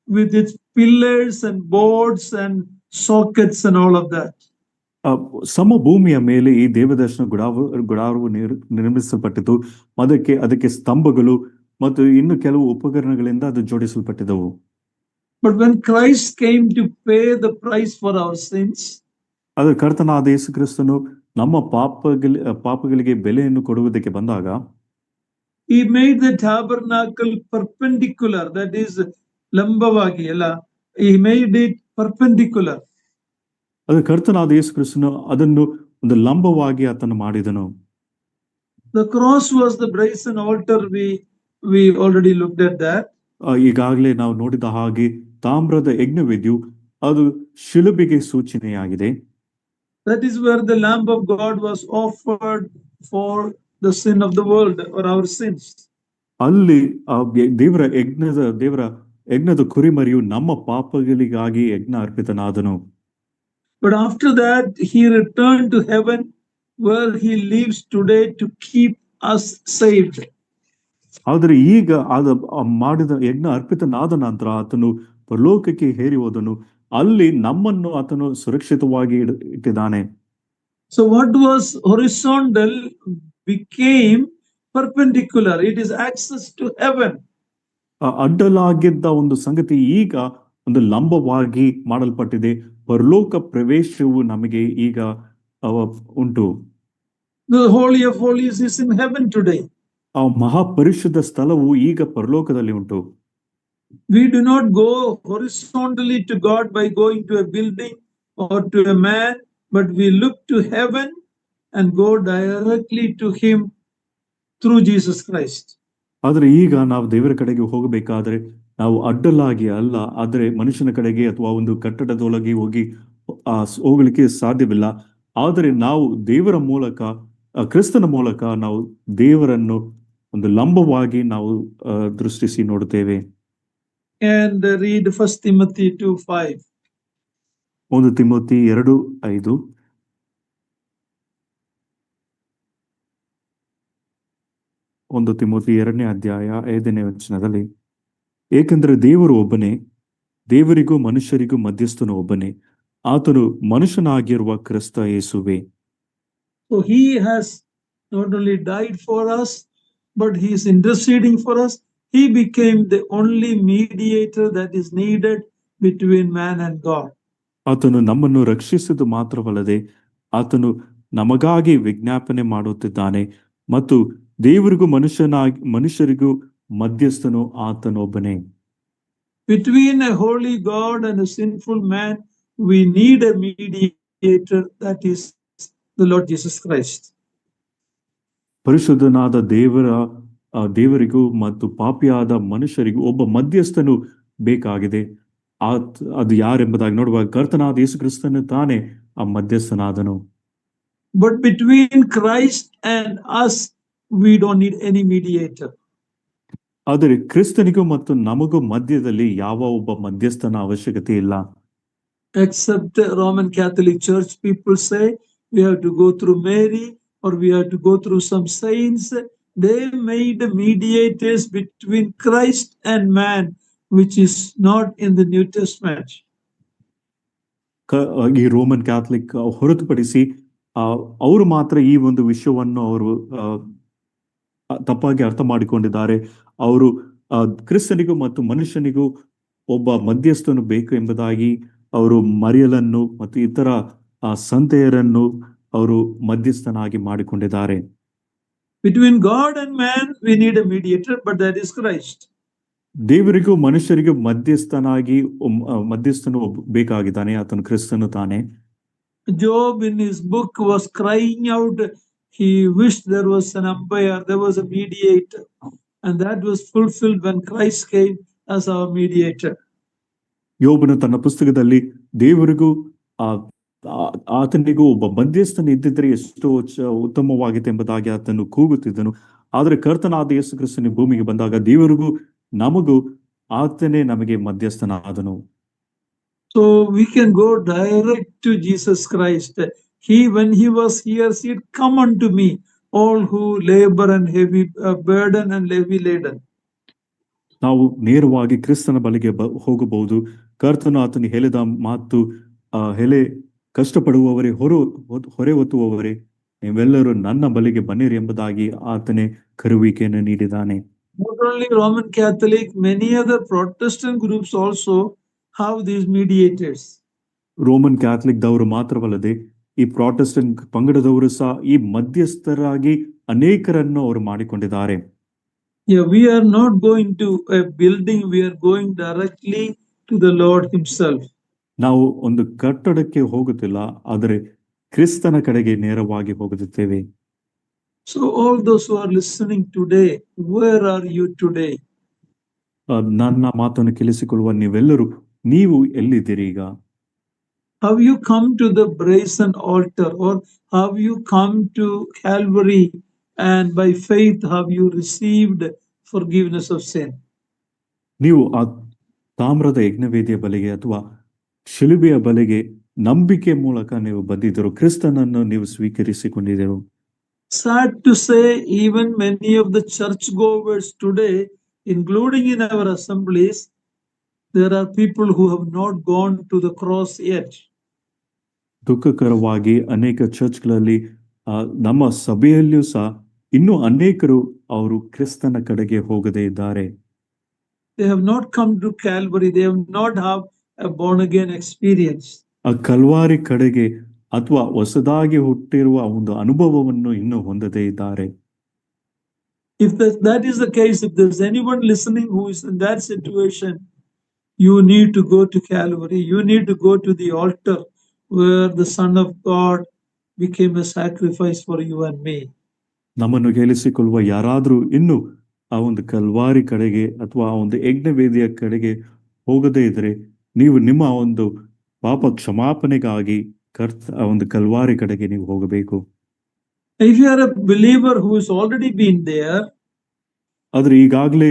with its pillars and boards and sockets and all of that. ಸಮಭೂಮಿಯ ಮೇಲೆ ಈ ದೇವದರ್ಶನ ಗುಡಾರವು ನಿರ್ಮಿಸಲ್ಪಟ್ಟಿತು. ಅದಕ್ಕೆ ಸ್ತಂಭಗಳು ಮತ್ತು ಇನ್ನು ಕೆಲವು ಉಪಕರಣಗಳಿಂದ ಅದು ಜೋಡಿಸಲ್ಪಟ್ಟಿದ್ದವು. But when Christ came to pay the price for our sins, ಅದು ಕರ್ತನಾದ ಯೇಸು ಕ್ರಿಸ್ತನು ನಮ್ಮ ಪಾಪಗಳಿಗೆ ಬೆಲೆಯನ್ನು ಕೊಡುವುದಕ್ಕೆ ಬಂದಾಗ he made the tabernacle perpendicular, that is lambavagi alla, he made it perpendicular. ಅದು ಕರ್ತನಾದ ಯೇಸು ಕ್ರಿಸ್ತನು ಅದನ್ನು ಒಂದು ಲಂಬವಾಗಿ ಆತನು ಮಾಡಿದನು. The cross was the brazen altar. We already looked at that. ಈಗಾಗಲೇ ನಾವು ನೋಡಿದ ಹಾಗೆ ತಾಮ್ರದ ಯಜ್ಞವೇದಿಯು ಅದು ಶಿಲುಬೆಗೆ ಸೂಚನೆಯಾಗಿದೆ. That is where the Lamb of God was offered for the sin of the world, or our sins. ಅಲ್ಲಿ ದೇವರ ಯಜ್ಞದ ಕುರಿಮರಿಯು ನಮ್ಮ ಪಾಪಗಳಿಗಾಗಿ ಯಜ್ಞ ಅರ್ಪಿತನಾದನು. But after that, he returned to heaven, where he lives today to keep us saved. ಆದರೆ ಈಗ ಮಾಡಿದ ಯಜ್ಞ ಅರ್ಪಿತನಾದ ನಂತರ ಆತನು ಪರಲೋಕಕ್ಕೆ ಹೇರಿ ಹೋದನು. ಅಲ್ಲಿ ನಮ್ಮನ್ನು ಆತನು ಸುರಕ್ಷಿತವಾಗಿ ಇಟ್ಟಿದ್ದಾನೆ. So what was horizontal became perpendicular. It is access to heaven. ಅಡ್ಡಲಾಗಿದ್ದ ಒಂದು ಸಂಗತಿ ಈಗ ಒಂದು ಲಂಬವಾಗಿ ಮಾಡಲ್ಪಟ್ಟಿದೆ. ಪರಲೋಕ ಪ್ರವೇಶವು ನಮಗೆ ಈಗ ಉಂಟು. The Holy of Holies is in heaven today. ಆ ಮಹಾಪರಿಶುದ್ಧ ಸ್ಥಳವು ಈಗ ಪರಲೋಕದಲ್ಲಿ ಉಂಟು. We do not go horizontally to God by going to a building or to a man, but we look to heaven and go directly to him through Jesus Christ. ಆದ್ರೆ ಈಗ ನಾವು ದೇವರ ಕಡೆಗೆ ಹೋಗಬೇಕಾದ್ರೆ ನಾವು ಅಡ್ಡಲಾಗಿ ಅಲ್ಲ, ಆದರೆ ಮನುಷ್ಯನ ಕಡೆಗೆ ಅಥವಾ ಒಂದು ಕಟ್ಟಡದೊಳಗೆ ಹೋಗ್ಲಿಕ್ಕೆ ಸಾಧ್ಯವಿಲ್ಲ. ಆದರೆ ನಾವು ದೇವರ ಮೂಲಕ, ಕ್ರಿಸ್ತನ ಮೂಲಕ ನಾವು ದೇವರನ್ನು ಒಂದು ಲಂಬವಾಗಿ ನಾವು ದೃಷ್ಟಿಸಿ ನೋಡುತ್ತೇವೆ. And read 1 Timothy 2:5. 1 Timothy 2:5. 1 Timothy 2ನೇ ಅಧ್ಯಾಯ 5ನೇ ವಚನದಲ್ಲಿ, ಏಕೆಂದರೆ ದೇವರು ಒಬ್ಬನೇ, ದೇವರಿಗೂ ಮನುಷ್ಯರಿಗೂ ಮಧ್ಯಸ್ಥನು ಒಬ್ಬನೇ, ಆತನು ಮನುಷ್ಯನಾಗಿರುವ ಕ್ರಿಸ್ತ ಯೇಸುವೆ. So he has not only died for us, but he is interceding for us. He became the only mediator that is needed between man and God. ಆತನು ನಮ್ಮನ್ನು ರಕ್ಷಿಸಿದ್ದು ಮಾತ್ರವಲ್ಲದೆ ಆತನು ನಮಗಾಗಿ ವಿಜ್ಞಾಪನೆ ಮಾಡುತ್ತಿದ್ದಾನೆ ಮತ್ತು ದೇವರಿಗೂ ಮನುಷ್ಯರಿಗೂ ಮಧ್ಯಸ್ಥನು ಆತನೊಬ್ಬನೇ. Between a holy God and a sinful man, we need a mediator, that is the Lord Jesus Christ. ಪರಿಶುದ್ಧನಾದ ದೇವರಿಗೂ ಮತ್ತು ಪಾಪಿಯಾದ ಮನುಷ್ಯರಿಗೂ ಒಬ್ಬ ಮಧ್ಯಸ್ಥನು ಬೇಕಾಗಿದೆ. ಅದು ಯಾರೆಂಬುದಾಗಿ ನೋಡುವಾಗ ಕರ್ತನಾದ ಯೇಸು ಕ್ರಿಸ್ತನು ತಾನೇ ಆ ಮಧ್ಯಸ್ಥನಾದನು. But between Christ and us, we don't need any mediator. ಆದರೆ ಕ್ರಿಸ್ತನಿಗೂ ಮತ್ತು ನಮಗೂ ಮಧ್ಯದಲ್ಲಿ ಯಾವ ಒಬ್ಬ ಮಧ್ಯಸ್ಥನ ಅವಶ್ಯಕತೆ ಇಲ್ಲ. Except Roman Catholic Church, people say we have to go through Mary or we have to go through some saints. They made mediators between Christ and man, which is not in the New Testament. ಈ Roman Catholic ಹೊರತುಪಡಿಸಿ ಅವರು ಮಾತ್ರ ಈ ಒಂದು ವಿಷಯವನ್ನು ಅವರು ತಪ್ಪಾಗಿ ಅರ್ಥ ಮಾಡಿಕೊಂಡಿದ್ದಾರೆ. ಅವರು ಕ್ರಿಸ್ತನಿಗೂ ಮತ್ತು ಮನುಷ್ಯನಿಗೂ ಒಬ್ಬ ಮಧ್ಯಸ್ಥನು ಬೇಕು ಎಂಬುದಾಗಿ ಅವರು ಮರಿಯಲನ್ನು ಮತ್ತು ಇತರ ಸಂತೆಯರನ್ನು ಅವರು ಮಧ್ಯಸ್ಥನಾಗಿ ಮಾಡಿಕೊಂಡಿದ್ದಾರೆ. Between God and man, we need a mediator, but that is Christ. ದೇವರಿಗೂ ಮನುಷ್ಯರಿಗೂ ಮಧ್ಯಸ್ಥನು ಬೇಕಾಗಿದ್ದಾನೆ, ಆತನು ಕ್ರಿಸ್ತನು ತಾನೇ. Job in his book was crying out. He wished there was an umpire, there was a mediator, and that was fulfilled when Christ came as our mediator. ಯೋಬನು ತನ್ನ ಪುಸ್ತಕದಲ್ಲಿ ದೇವರಿಗೂ ಆತನಿಗೂ ಒಬ್ಬ ಮಧ್ಯಸ್ಥನ ಇದ್ದಿದ್ರೆ ಎಷ್ಟೋ ಉತ್ತಮವಾಗಿತ್ತು ಎಂಬುದಾಗಿ ಆತನು ಕೂಗುತ್ತಿದ್ದನು. ಆದರೆ ಕರ್ತನಾದ ಯೇಸು ಕ್ರಿಸ್ತನು ಭೂಮಿಗೆ ಬಂದಾಗ ದೇವರಿಗೂ ನಮಗೂ ಆತನೇ ನಮಗೆ ಮಧ್ಯಸ್ಥನಾದನು. So we can go direct to Jesus Christ. When he was here, said, "Come unto me, all who labor and heavy burden and heavy laden." ನಾವು ನೇರವಾಗಿ ಕ್ರಿಸ್ತನ ಬಳಿಗೆ ಹೋಗಬಹುದು. ಕರ್ತನು ಆತನು ಹೇಳಿದ ಮಾತು, ಕಷ್ಟಪಡುವವರೇ ಹೊರೆ ಹೊತ್ತುವವರೇ ನೀವೆಲ್ಲರೂ ನನ್ನ ಬಳಿಗೆ ಬನ್ನಿರಿ ಎಂಬುದಾಗಿ ಆತನೇ ಕರುವಿಕೆಯನ್ನು ನೀಡಿದ್ದಾನೆ. Not only Roman Catholic, many other Protestant groups also have these mediators. Roman Catholic ದವರು ಮಾತ್ರವಲ್ಲದೆ ಈ ಪ್ರಾಟೆಸ್ಟೆಂಟ್ ಪಂಗಡದವರು ಸಹ ಈ ಮಧ್ಯಸ್ಥರಾಗಿ ಅನೇಕರನ್ನು ಅವರು ಮಾಡಿಕೊಂಡಿದ್ದಾರೆ. Yeah, we are not going to a building, we are going directly to the Lord himself. ನಾವು ಒಂದು ಕಟ್ಟಡಕ್ಕೆ ಹೋಗುತ್ತಿಲ್ಲ, ಆದರೆ ಕ್ರಿಸ್ತನ ಕಡೆಗೆ ನೇರವಾಗಿ ಹೋಗುತ್ತೇವೆ. So all those who are listening today, where are you today? ನನ್ನ ಮಾತನ್ನು ಕೇಳಿಸಿಕೊಳ್ಳುವ ನೀವೆಲ್ಲರೂ ನೀವು ಎಲ್ಲಿದ್ದೀರಿ ಈಗ? Have you come to the brazen altar, or have you come to Calvary and by faith have you received forgiveness of sin? ನೀವು ಆ ತಾಮ್ರದ ಯಜ್ಞವೇದಿಯ ಬಳಿಗೆ ಅಥವಾ ಶಿಲುಬೆಯ ಬಳಿಗೆ ನಂಬಿಕೆ ಮೂಲಕ ನೀವು ಬಂದಿದ್ದರು, ಕ್ರಿಸ್ತನನ್ನು ನೀವು ಸ್ವೀಕರಿಸಿಕೊಂಡಿದ್ದರು. Sad to say, even many of the churchgoers today, including in our assemblies, there are people who have not gone to the cross yet. ದುಃಖಕರವಾಗಿ ಅನೇಕ ಚರ್ಚ್ಗಳಲ್ಲಿ ನಮ್ಮ ಸಭೆಯಲ್ಲಿಯೂ ಸಹ ಇನ್ನೂ ಅನೇಕರು ಅವರು ಕ್ರಿಸ್ತನ ಕಡೆಗೆ ಹೋಗದೇ ಇದ್ದಾರೆ. They have not come to Calvary. They have not have a born again experience. ಆ ಕಲ್ವಾರಿ ಕಡೆಗೆ ಅಥವಾ ಹೊಸದಾಗಿ ಹುಟ್ಟಿರುವ ಒಂದು ಅನುಭವವನ್ನು ಇನ್ನೂ ಹೊಂದದೇ ಇದ್ದಾರೆ. If that is the case, if there's anyone listening who is in that situation, you need to go to Calvary. You need to go to the altar where the Son of God became a sacrifice for you and me. ನಮ್ಮನ್ನು ಕೇಳಿಸಿಕೊಳ್ಳುವ ಯಾರಾದರೂ ಇನ್ನು ಆ ಒಂದು Calvary ಕಡೆಗೆ ಅಥವಾ ಆ ಒಂದು ಯಜ್ಞವೇದಿಯ ಕಡೆಗೆ ಹೋಗದೇ ಇದ್ರೆ ನೀವು ನಿಮ್ಮ ಒಂದು ಪಾಪ ಕ್ಷಮಾಪಣೆಗಾಗಿ ಆ ಒಂದು ಕಲ್ವಾರಿ ಕಡೆಗೆ ನೀವು ಹೋಗಬೇಕು. If you are a believer who has already been there, ಆದ್ರೆ ಈಗಾಗಲೇ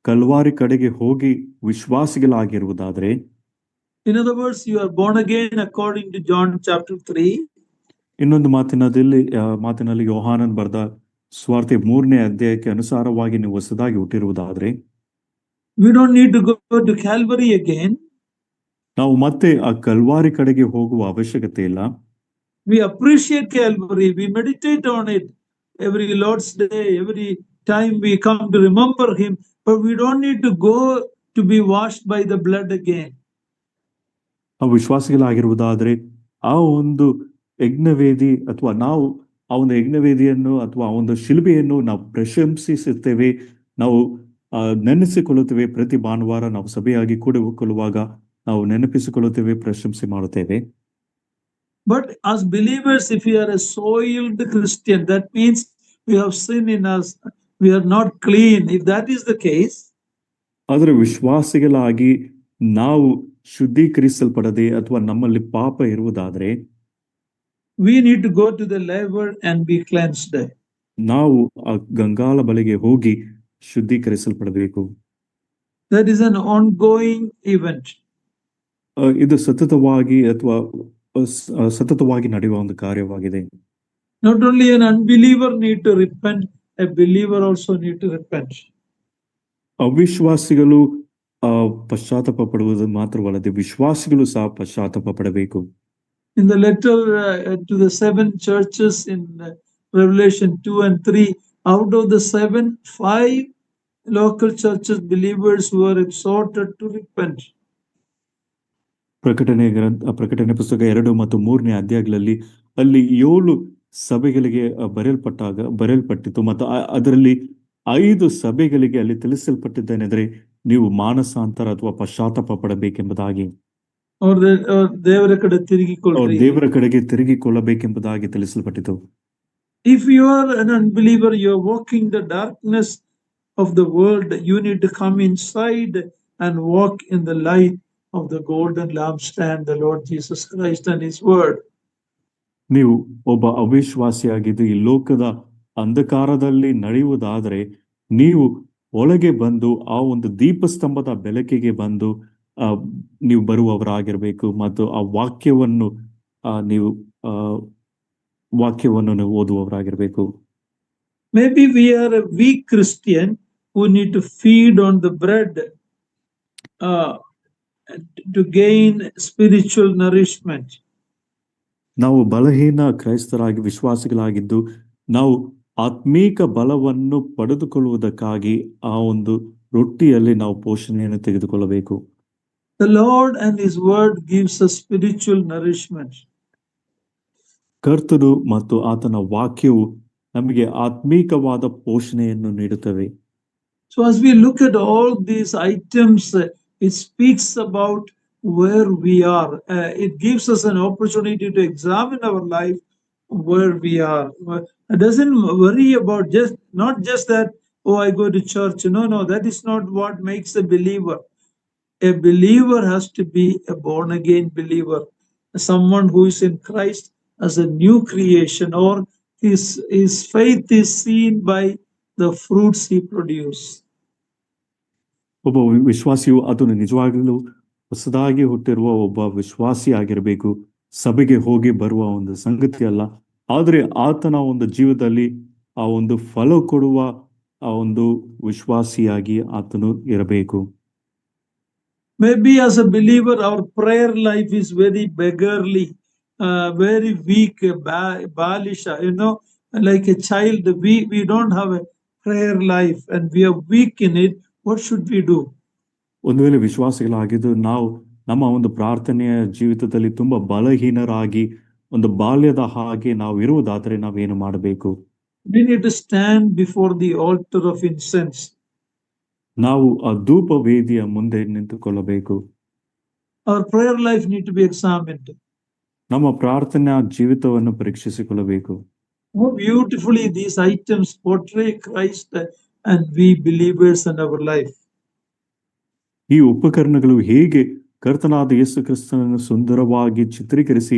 ಕಲ್ವಾರಿ ಕಡೆಗೆ ಹೋಗಿ ವಿಶ್ವಾಸಿಗಳಾಗಿರುವುದಾದ್ರೆ, in other words, you are born again according to John chapter 3. ಇನ್ನೊಂದು ಮಾತಿನಲ್ಲಿ ಯೋಹಾನನ್ ಬರೆದ ಸ್ವಾರ್ತೆ 3ನೇ ಅಧ್ಯಾಯಕ್ಕೆ ಅನುಸಾರವಾಗಿ ನೀವು ಹೊಸದಾಗಿ ಹುಟ್ಟಿರುವುದಾದ್ರೆ, we don't need to go to Calvary again. ನಾವು ಮತ್ತೆ ಆ ಕಲ್ವಾರಿ ಕಡೆಗೆ ಹೋಗುವ ಅವಶ್ಯಕತೆ ಇಲ್ಲ. We appreciate Calvary, we meditate on it every Lord's Day, every time we come to remember him, but we don't need to go to be washed by the blood again. ನಾವು ವಿಶ್ವಾಸಿಗಳಾಗಿರುವುದಾದ್ರೆ ಆ ಒಂದು ಯಜ್ಞವೇದಿ ಅಥವಾ ನಾವು ಆ ಒಂದು ಯಜ್ಞವೇದಿಯನ್ನು ಅಥವಾ ಆ ಒಂದು ಶಿಲುಬೆಯನ್ನು ನಾವು ಪ್ರಶಂಸಿಸುತ್ತೇವೆ, ನಾವು ನೆನೆಸಿಕೊಳ್ಳುತ್ತೇವೆ. ಪ್ರತಿ ಭಾನುವಾರ ನಾವು ಸಭೆಯಾಗಿ ಕೂಡಿಕೊಳ್ಳುವಾಗ ನಾವು ನೆನಪಿಸಿಕೊಳ್ಳುತ್ತೇವೆ, ಪ್ರಶಂಸೆ ಮಾಡುತ್ತೇವೆ. But as believers, if we are a soiled Christian, that means we have sin in us, we are not clean. If that is the case, ಆದರೆ ವಿಶ್ವಾಸಿಗಳಾಗಿ ನಾವು ಶುದ್ಧೀಕರಿಸಲ್ಪಡದೆ ಅಥವಾ ನಮ್ಮಲ್ಲಿ ಪಾಪ ಇರುವುದಾದ್ರೆ, we need to go to the laver and be cleansed. ನಾವು ಆ ಗಂಗಾಳ ಬಳಿಗೆ ಹೋಗಿ ಶುದ್ಧೀಕರಿಸಲ್ಪಡಬೇಕು. That is an ongoing event. ಇದು ಸತತವಾಗಿ ಅಥವಾ ಸತತವಾಗಿ ನಡೆಯುವ ಒಂದು ಕಾರ್ಯವಾಗಿದೆ. Not only an unbeliever need to repent, a believer also need to repent. ಅವಿಶ್ವಾಸಿಗಳು ಪಶ್ಚಾತ್ತಾಪ ಪಡುವುದು ಮಾತ್ರವಲ್ಲದೆ ವಿಶ್ವಾಸಿಗಳು ಸಹ ಪಶ್ಚಾತ್ತಾಪ ಪಡಬೇಕು. In the letter to the 7 churches in Revelation 2 and 3, out of the 7, 5 local churches, believers were exhorted to repent. ಪ್ರಕಟಣೆ ಪುಸ್ತಕ 2 ಮತ್ತು 3ನೇ ಅಧ್ಯಾಯಗಳಲ್ಲಿ ಅಲ್ಲಿ 7 ಸಭೆಗಳಿಗೆ ಬರೆಯಲ್ಪಟ್ಟಿತು ಮತ್ತು ಅದರಲ್ಲಿ 5 ಸಭೆಗಳಿಗೆ ಅಲ್ಲಿ ತಿಳಿಸಲ್ಪಟ್ಟಿದ್ದೇನೆಂದರೆ ನೀವು ಮಾನಸಾಂತರ ಅಥವಾ ಪಶ್ಚಾತ್ತಾಪ ಪಡಬೇಕೆಂಬುದಾಗಿ, ದೇವರ ಕಡೆಗೆ ತಿರುಗಿಕೊಳ್ಳಬೇಕೆಂಬುದಾಗಿ ತಿಳಿಸಲ್ಪಟ್ಟಿತು. If you are an unbeliever, you are walking the darkness of the world, you need to come inside and walk in the light of the golden lampstand, the Lord Jesus Christ and his word. ನೀವು ಒಬ್ಬ ಅವಿಶ್ವಾಸಿಯಾಗಿದ್ದು ಈ ಲೋಕದ ಅಂಧಕಾರದಲ್ಲಿ ನಡೆಯುವುದಾದರೆ ನೀವು ಒಳಗೆ ಬಂದು ಆ ಒಂದು ದೀಪಸ್ತಂಭದ ಬೆಳಕಿಗೆ ಬಂದು ನೀವು ಬರುವವರಾಗಿರ್ಬೇಕು ಮತ್ತು ಆ ವಾಕ್ಯವನ್ನು ನೀವು ಓದುವವರಾಗಿರ್ಬೇಕು. Maybe we are a weak Christian who need to feed on the bread to gain spiritual nourishment. ನಾವು ಬಲಹೀನ ಕ್ರೈಸ್ತರಾಗಿ ವಿಶ್ವಾಸಿಗಳಾಗಿದ್ದು ನಾವು ಆತ್ಮೀಕ ಬಲವನ್ನು ಪಡೆದುಕೊಳ್ಳುವುದಕ್ಕಾಗಿ ಆ ಒಂದು ರೊಟ್ಟಿಯಲ್ಲಿ ನಾವು ಪೋಷಣೆಯನ್ನು ತೆಗೆದುಕೊಳ್ಳಬೇಕು. The Lord and his word gives us spiritual nourishment. ಕರ್ತನು ಮತ್ತು ಆತನ ವಾಕ್ಯವು ನಮಗೆ ಆತ್ಮೀಕವಾದ ಪೋಷಣೆಯನ್ನು ನೀಡುತ್ತವೆ. So as we look at all these items, it speaks about where we are. It gives us an opportunity to examine our life, where we are. It doesn't worry about not just that, oh, I go to church. No, that is not what makes a believer. A believer has to be a born again believer, someone who is in Christ as a new creation, or his faith is seen by the fruits he produces. ಒಬ್ಬ ವಿಶ್ವಾಸಿಯು ಅದನ್ನು ನಿಜವಾಗಲೂ ಹೊಸದಾಗಿ ಹುಟ್ಟಿರುವ ಒಬ್ಬ ವಿಶ್ವಾಸಿ ಆಗಿರಬೇಕು. ಸಭೆಗೆ ಹೋಗಿ ಬರುವ ಒಂದು ಸಂಗತಿ ಅಲ್ಲ, ಆದರೆ ಆತನ ಒಂದು ಜೀವದಲ್ಲಿ ಆ ಒಂದು ಫಲ ಕೊಡುವ ಆ ಒಂದು ವಿಶ್ವಾಸಿಯಾಗಿ ಆತನು ಇರಬೇಕು. Maybe as a believer, our prayer life is very beggarly, very weak, balisha, like a child. We don't have a prayer life and we are weak in it. What should we do? ಒಂದು ವೇಳೆ ವಿಶ್ವಾಸಿಗಳಾಗಿದ್ದು ನಾವು ನಮ್ಮ ಒಂದು ಪ್ರಾರ್ಥನೆಯ ಜೀವಿತದಲ್ಲಿ ತುಂಬಾ ಬಲಹೀನರಾಗಿ ಒಂದು ಬಾಲ್ಯದ ಹಾಗೆ ನಾವು ಇರುವುದಾದರೆ ನಾವೇನು ಮಾಡಬೇಕು? We need to stand before the altar of incense. ನಾವು ಆ ಧೂಪ ವೇದಿಯ ಮುಂದೆ ನಿಂತುಕೊಳ್ಳಬೇಕು. Our prayer life need to be examined. ನಮ್ಮ ಪ್ರಾರ್ಥನಾ ಜೀವಿತವನ್ನು ಪರೀಕ್ಷಿಸಿಕೊಳ್ಳಬೇಕು. How beautifully these items portray Christ and we believers in our life. ಈ ಉಪಕರಣಗಳು ಹೇಗೆ ಕರ್ತನಾದ ಯೇಸು ಕ್ರಿಸ್ತನನ್ನು ಸುಂದರವಾಗಿ ಚಿತ್ರೀಕರಿಸಿ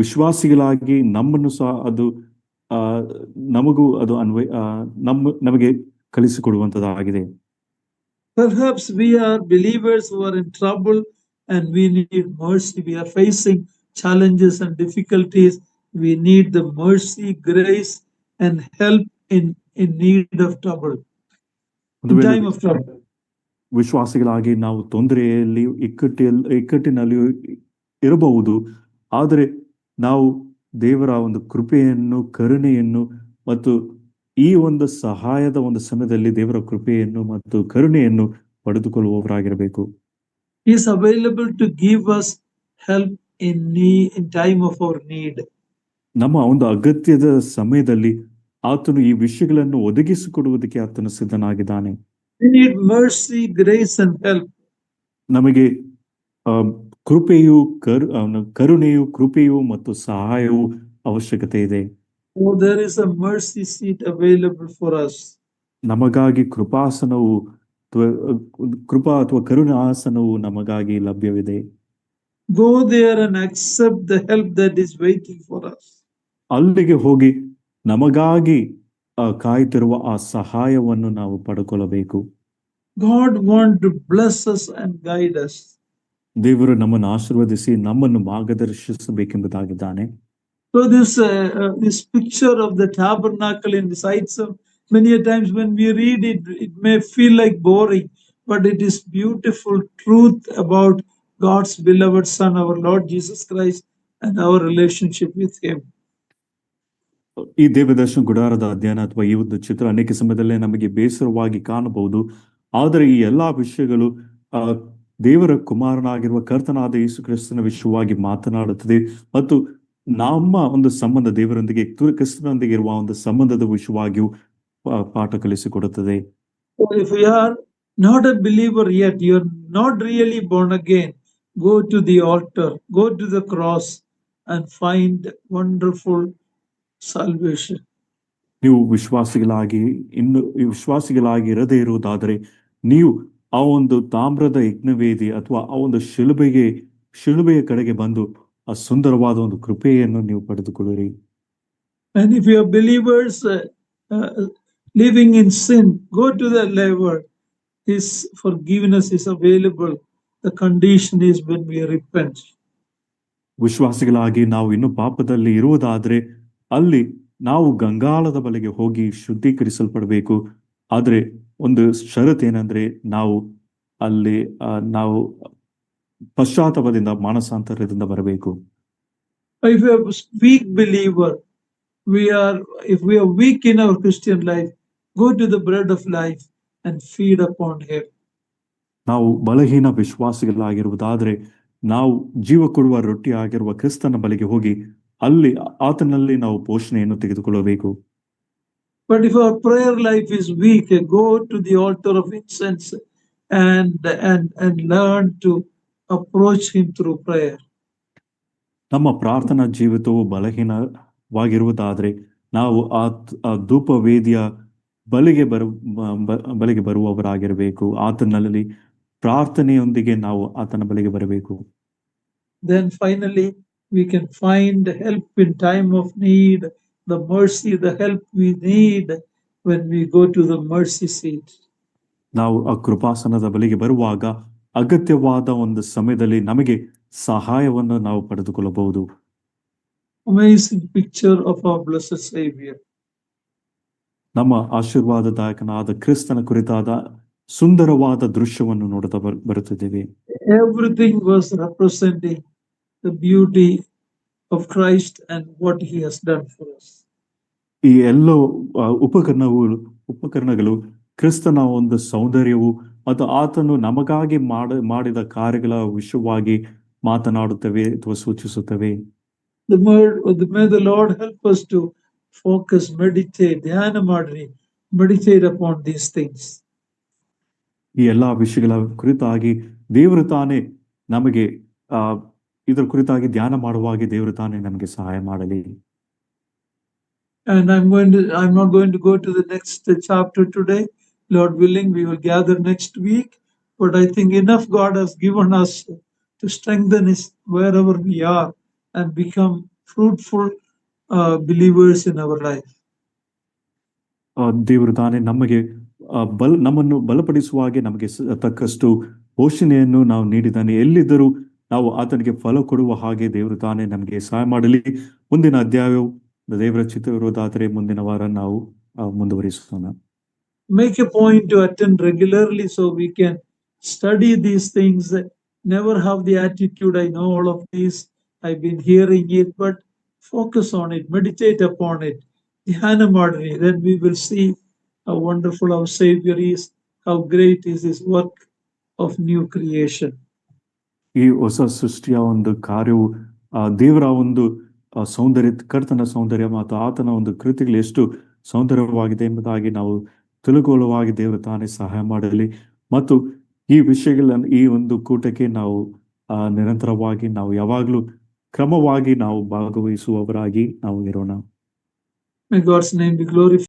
ವಿಶ್ವಾಸಿಗಳಾಗಿ ನಮ್ಮನ್ನು ಸಹ ಅದು ಆ ನಮಗೂ ಅದು ನಮಗೆ ಕಲಿಸಿಕೊಡುವಂತದ್ದಾಗಿದೆ. Perhaps we are believers who are in trouble and we need mercy. We are facing challenges and difficulties. We need the mercy, grace, and help in need of trouble, ಒಂದು in ವೇಳೆ time of trouble. ವಿಶ್ವಾಸಿಗಳಾಗಿ ನಾವು ತೊಂದರೆಯಲ್ಲಿ ಇಕ್ಕಟ್ಟಿನಲ್ಲಿ ಇರಬಹುದು, ಆದರೆ ನಾವು ದೇವರ ಒಂದು ಕೃಪೆಯನ್ನು, ಕರುಣೆಯನ್ನು ಮತ್ತು ಈ ಒಂದು ಸಹಾಯದ ಒಂದು ಸಮಯದಲ್ಲಿ ದೇವರ ಕೃಪೆಯನ್ನು ಮತ್ತು ಕರುಣೆಯನ್ನು ಪಡೆದುಕೊಳ್ಳುವವರಾಗಿರಬೇಕು. He is available to give us help in time of our need. ನಮ್ಮ ಒಂದು ಅಗತ್ಯದ ಸಮಯದಲ್ಲಿ ಆತನು ಈ ವಿಷಯಗಳನ್ನು ಒದಗಿಸಿಕೊಡುವುದಕ್ಕೆ ಆತನು ಸಿದ್ಧನಾಗಿದ್ದಾನೆ. We need mercy, grace, and help. ನಮಗೆ ಕರುಣೆಯು, ಕೃಪೆಯು ಮತ್ತು ಸಹಾಯವು ಅವಶ್ಯಕತೆ ಇದೆ. Oh, there is a mercy seat available for us. ನಮಗಾಗಿ ಕೃಪಾಸನವು ಅಥವಾ ಕರುಣಾಸನವು ನಮಗಾಗಿ ಲಭ್ಯವಿದೆ. Go there and accept the help that is waiting for us. ಅಲ್ಲಿಗೆ ಹೋಗಿ ನಮಗಾಗಿ ಕಾಯುತ್ತಿರುವ ಆ ಸಹಾಯವನ್ನು ನಾವು ಪಡೆದುಕೊಳ್ಳಬೇಕು. God wants to bless us and guide us. ದೇವರು ನಮ್ಮನ್ನು ಆಶೀರ್ವದಿಸಿ ನಮ್ಮನ್ನು ಮಾರ್ಗದರ್ಶಿಸಬೇಕೆಂಬುದಾಗಿದ್ದಾನೆ. So this picture of the tabernacle in the sights of many a times when we read it, it may feel like boring, but it is beautiful truth about God's beloved Son, our Lord Jesus Christ, and our relationship with Him. ಈ ದೇವದರ್ಶನ ಗುಡಾರದ ಅಧ್ಯಯನ ಅಥವಾ ಈ ಒಂದು ಚಿತ್ರ ಅನೇಕ ಸಮಯದಲ್ಲೇ ನಮಗೆ ಬೇಸರವಾಗಿ ಕಾಣಬಹುದು, ಆದರೆ ಈ ಎಲ್ಲಾ ವಿಷಯಗಳು ದೇವರ ಕುಮಾರನಾಗಿರುವ ಕರ್ತನಾದ ಯೇಸು ಕ್ರಿಸ್ತನ ವಿಷಯವಾಗಿ ಮಾತನಾಡುತ್ತದೆ ಮತ್ತು ನಮ್ಮ ಒಂದು ಸಂಬಂಧ ದೇವರೊಂದಿಗೆ ಕ್ರಿಸ್ತನೊಂದಿಗೆ ಇರುವ ಒಂದು ಸಂಬಂಧದ ವಿಷಯವಾಗಿಯೂ ಪಾಠ ಕಲಿಸಿಕೊಡುತ್ತದೆ. If you are not a believer yet, you are not really born again, go to the altar, go to the cross and find wonderful salvation. ನೀವು ವಿಶ್ವಾಸಿಗಳಾಗಿ ಇರದೇ ಇರುವುದಾದರೆ ನೀವು ಆ ಒಂದು ತಾಮ್ರದ ಯಜ್ಞವೇದಿ ಅಥವಾ ಆ ಒಂದು ಶಿಲುಬೆಯ ಕಡೆಗೆ ಬಂದು ಆ ಸುಂದರವಾದ ಒಂದು ಕೃಪೆಯನ್ನು ನೀವು ಪಡೆದುಕೊಳ್ಳಿರಿ. And if you are believers living in sin, go to the laver. His forgiveness is available. The condition is when we repent. ವಿಶ್ವಾಸಿಗಳಾಗಿ ನಾವು ಇನ್ನು ಪಾಪದಲ್ಲಿ ಇರುವುದಾದ್ರೆ ಅಲ್ಲಿ ನಾವು ಗಂಗಾಳದ ಬಳಿಗೆ ಹೋಗಿ ಶುದ್ಧೀಕರಿಸಲ್ಪಡಬೇಕು. ಆದ್ರೆ ಒಂದು ಷರತ್ತೇನೆಂದ್ರೆ ನಾವು ಪಶ್ಚಾತ್ತಾಪದಿಂದ, ಮಾನಸಾಂತರದಿಂದ ಬರಬೇಕು. If we are a weak believer, if we are weak in our Christian life, go to the bread of life and feed upon Him. ನಾವು ಬಲಹೀನ ವಿಶ್ವಾಸಿಗಳಾಗಿರುವುದಾದ್ರೆ ನಾವು ಜೀವ ಕೊಡುವ ರೊಟ್ಟಿ ಆಗಿರುವ ಕ್ರಿಸ್ತನ ಬಳಿಗೆ ಹೋಗಿ ಅಲ್ಲಿ ಆತನಲ್ಲಿ ನಾವು ಪೋಷಣೆಯನ್ನು ತೆಗೆದುಕೊಳ್ಳಬೇಕು. But if our prayer life is weak, go to the altar of incense and learn to approach Him through prayer. ನಮ್ಮ ಪ್ರಾರ್ಥನಾ ಜೀವಿತವು ಬಲಹೀನವಾಗಿರುವುದಾದ್ರೆ ನಾವು ಆ ಧೂಪ ವೇದಿಯ ಬಳಿಗೆ ಬರುವವರಾಗಿರಬೇಕು. ಆತನಲ್ಲಿ ಪ್ರಾರ್ಥನೆಯೊಂದಿಗೆ ನಾವು ಆತನ ಬಳಿಗೆ ಬರಬೇಕು. Then finally we can find help in time of need, the mercy, the help we need when we go to the mercy seat. ನಾವು ಆ ಕೃಪಾಸನದ ಬಳಿಗೆ ಬರುವಾಗ ಅಗತ್ಯವಾದ ಒಂದು ಸಮಯದಲ್ಲಿ ನಮಗೆ ಸಹಾಯವನ್ನು ನಾವು ಪಡೆದುಕೊಳ್ಳಬಹುದು. Amazing picture of our blessed Savior. ನಮ್ಮ ಆಶೀರ್ವಾದದಾಯಕನಾದ ಕ್ರಿಸ್ತನ ಕುರಿತಾದ ಸುಂದರವಾದ ದೃಶ್ಯವನ್ನು ನೋಡುತ್ತಾ ಬರುತ್ತಿದ್ದೇವೆ. Everything was representing the beauty of Christ and what He has done for us. ಈ ಎಲ್ಲ ಉಪಕರಣಗಳು ಕ್ರಿಸ್ತನ ಒಂದು ಸೌಂದರ್ಯವು ಮತ್ತು ಆತನು ನಮಗಾಗಿ ಮಾಡಿದ ಕಾರ್ಯಗಳ ವಿಷಯವಾಗಿ ಮಾತನಾಡುತ್ತವೆ ಅಥವಾ ಸೂಚಿಸುತ್ತವೆ. May the Lord help us to focus, meditate upon these things. ಈ ಎಲ್ಲಾ ವಿಷಯಗಳ ಕುರಿತಾಗಿ ದೇವರು ತಾನೇ ನಮಗೆ ಇದರ ಕುರಿತಾಗಿ ಧ್ಯಾನ ಮಾಡುವಾಗಿ ದೇವರು ತಾನೇ ನಮಗೆ ಸಹಾಯ ಮಾಡಲಿ. And I'm not going to go to the next chapter today. Lord willing, we will gather next week. But I think enough God has given us to strengthen us wherever we are and become fruitful believers in our life. ದೇವರು ತಾನೇ ನಮಗೆ ನಮ್ಮನ್ನು ಬಲಪಡಿಸುವ ಹಾಗೆ ನಮಗೆ ತಕ್ಕಷ್ಟು ಪೋಷಣೆಯನ್ನು ನಾವು ನೀಡಿದ್ದಾನೆ. ಎಲ್ಲಿದ್ದರೂ ನಾವು ಆತನಿಗೆ ಫಲ ಕೊಡುವ ಹಾಗೆ ದೇವರು ತಾನೇ ನಮಗೆ ಸಹಾಯ ಮಾಡಲಿ. ಮುಂದಿನ ಅಧ್ಯಾಯವು ದೇವರ ಚಿತ್ತವಿರುವುದಾದರೆ ಮುಂದಿನ ವಾರ ನಾವು ಮುಂದುವರಿಸೋಣ. Make a point to attend regularly so we can study these things. Never have the attitude, I know all of this, I've been hearing it, but focus on it, meditate upon it. Dhyanam madri, then we will see how wonderful our Savior is, how great is His work of new creation. ಈ ಹೊಸ ಸೃಷ್ಟಿಯ ಒಂದು ಕಾರ್ಯವು ದೇವರ ಒಂದು ಸೌಂದರ್ಯ, ಕರ್ತನ ಸೌಂದರ್ಯ ಮತ್ತು ಆತನ ಒಂದು ಕೃತಿಗಳು ಎಷ್ಟು ಸೌಂದರ್ಯವಾಗಿದೆ ಎಂಬುದಾಗಿ ನಾವು ತಿಳುಕೊಳ್ಳುವಾಗಿ ದೇವರು ತಾನೇ ಸಹಾಯ ಮಾಡಲಿ. ಮತ್ತು ಈ ವಿಷಯಗಳನ್ನು ಈ ಒಂದು ಕೂಟಕ್ಕೆ ನಾವು ನಿರಂತರವಾಗಿ ನಾವು ಯಾವಾಗಲೂ ಕ್ರಮವಾಗಿ ನಾವು ಭಾಗವಹಿಸುವವರಾಗಿ ನಾವು ಇರೋಣ. May God's name be glorified.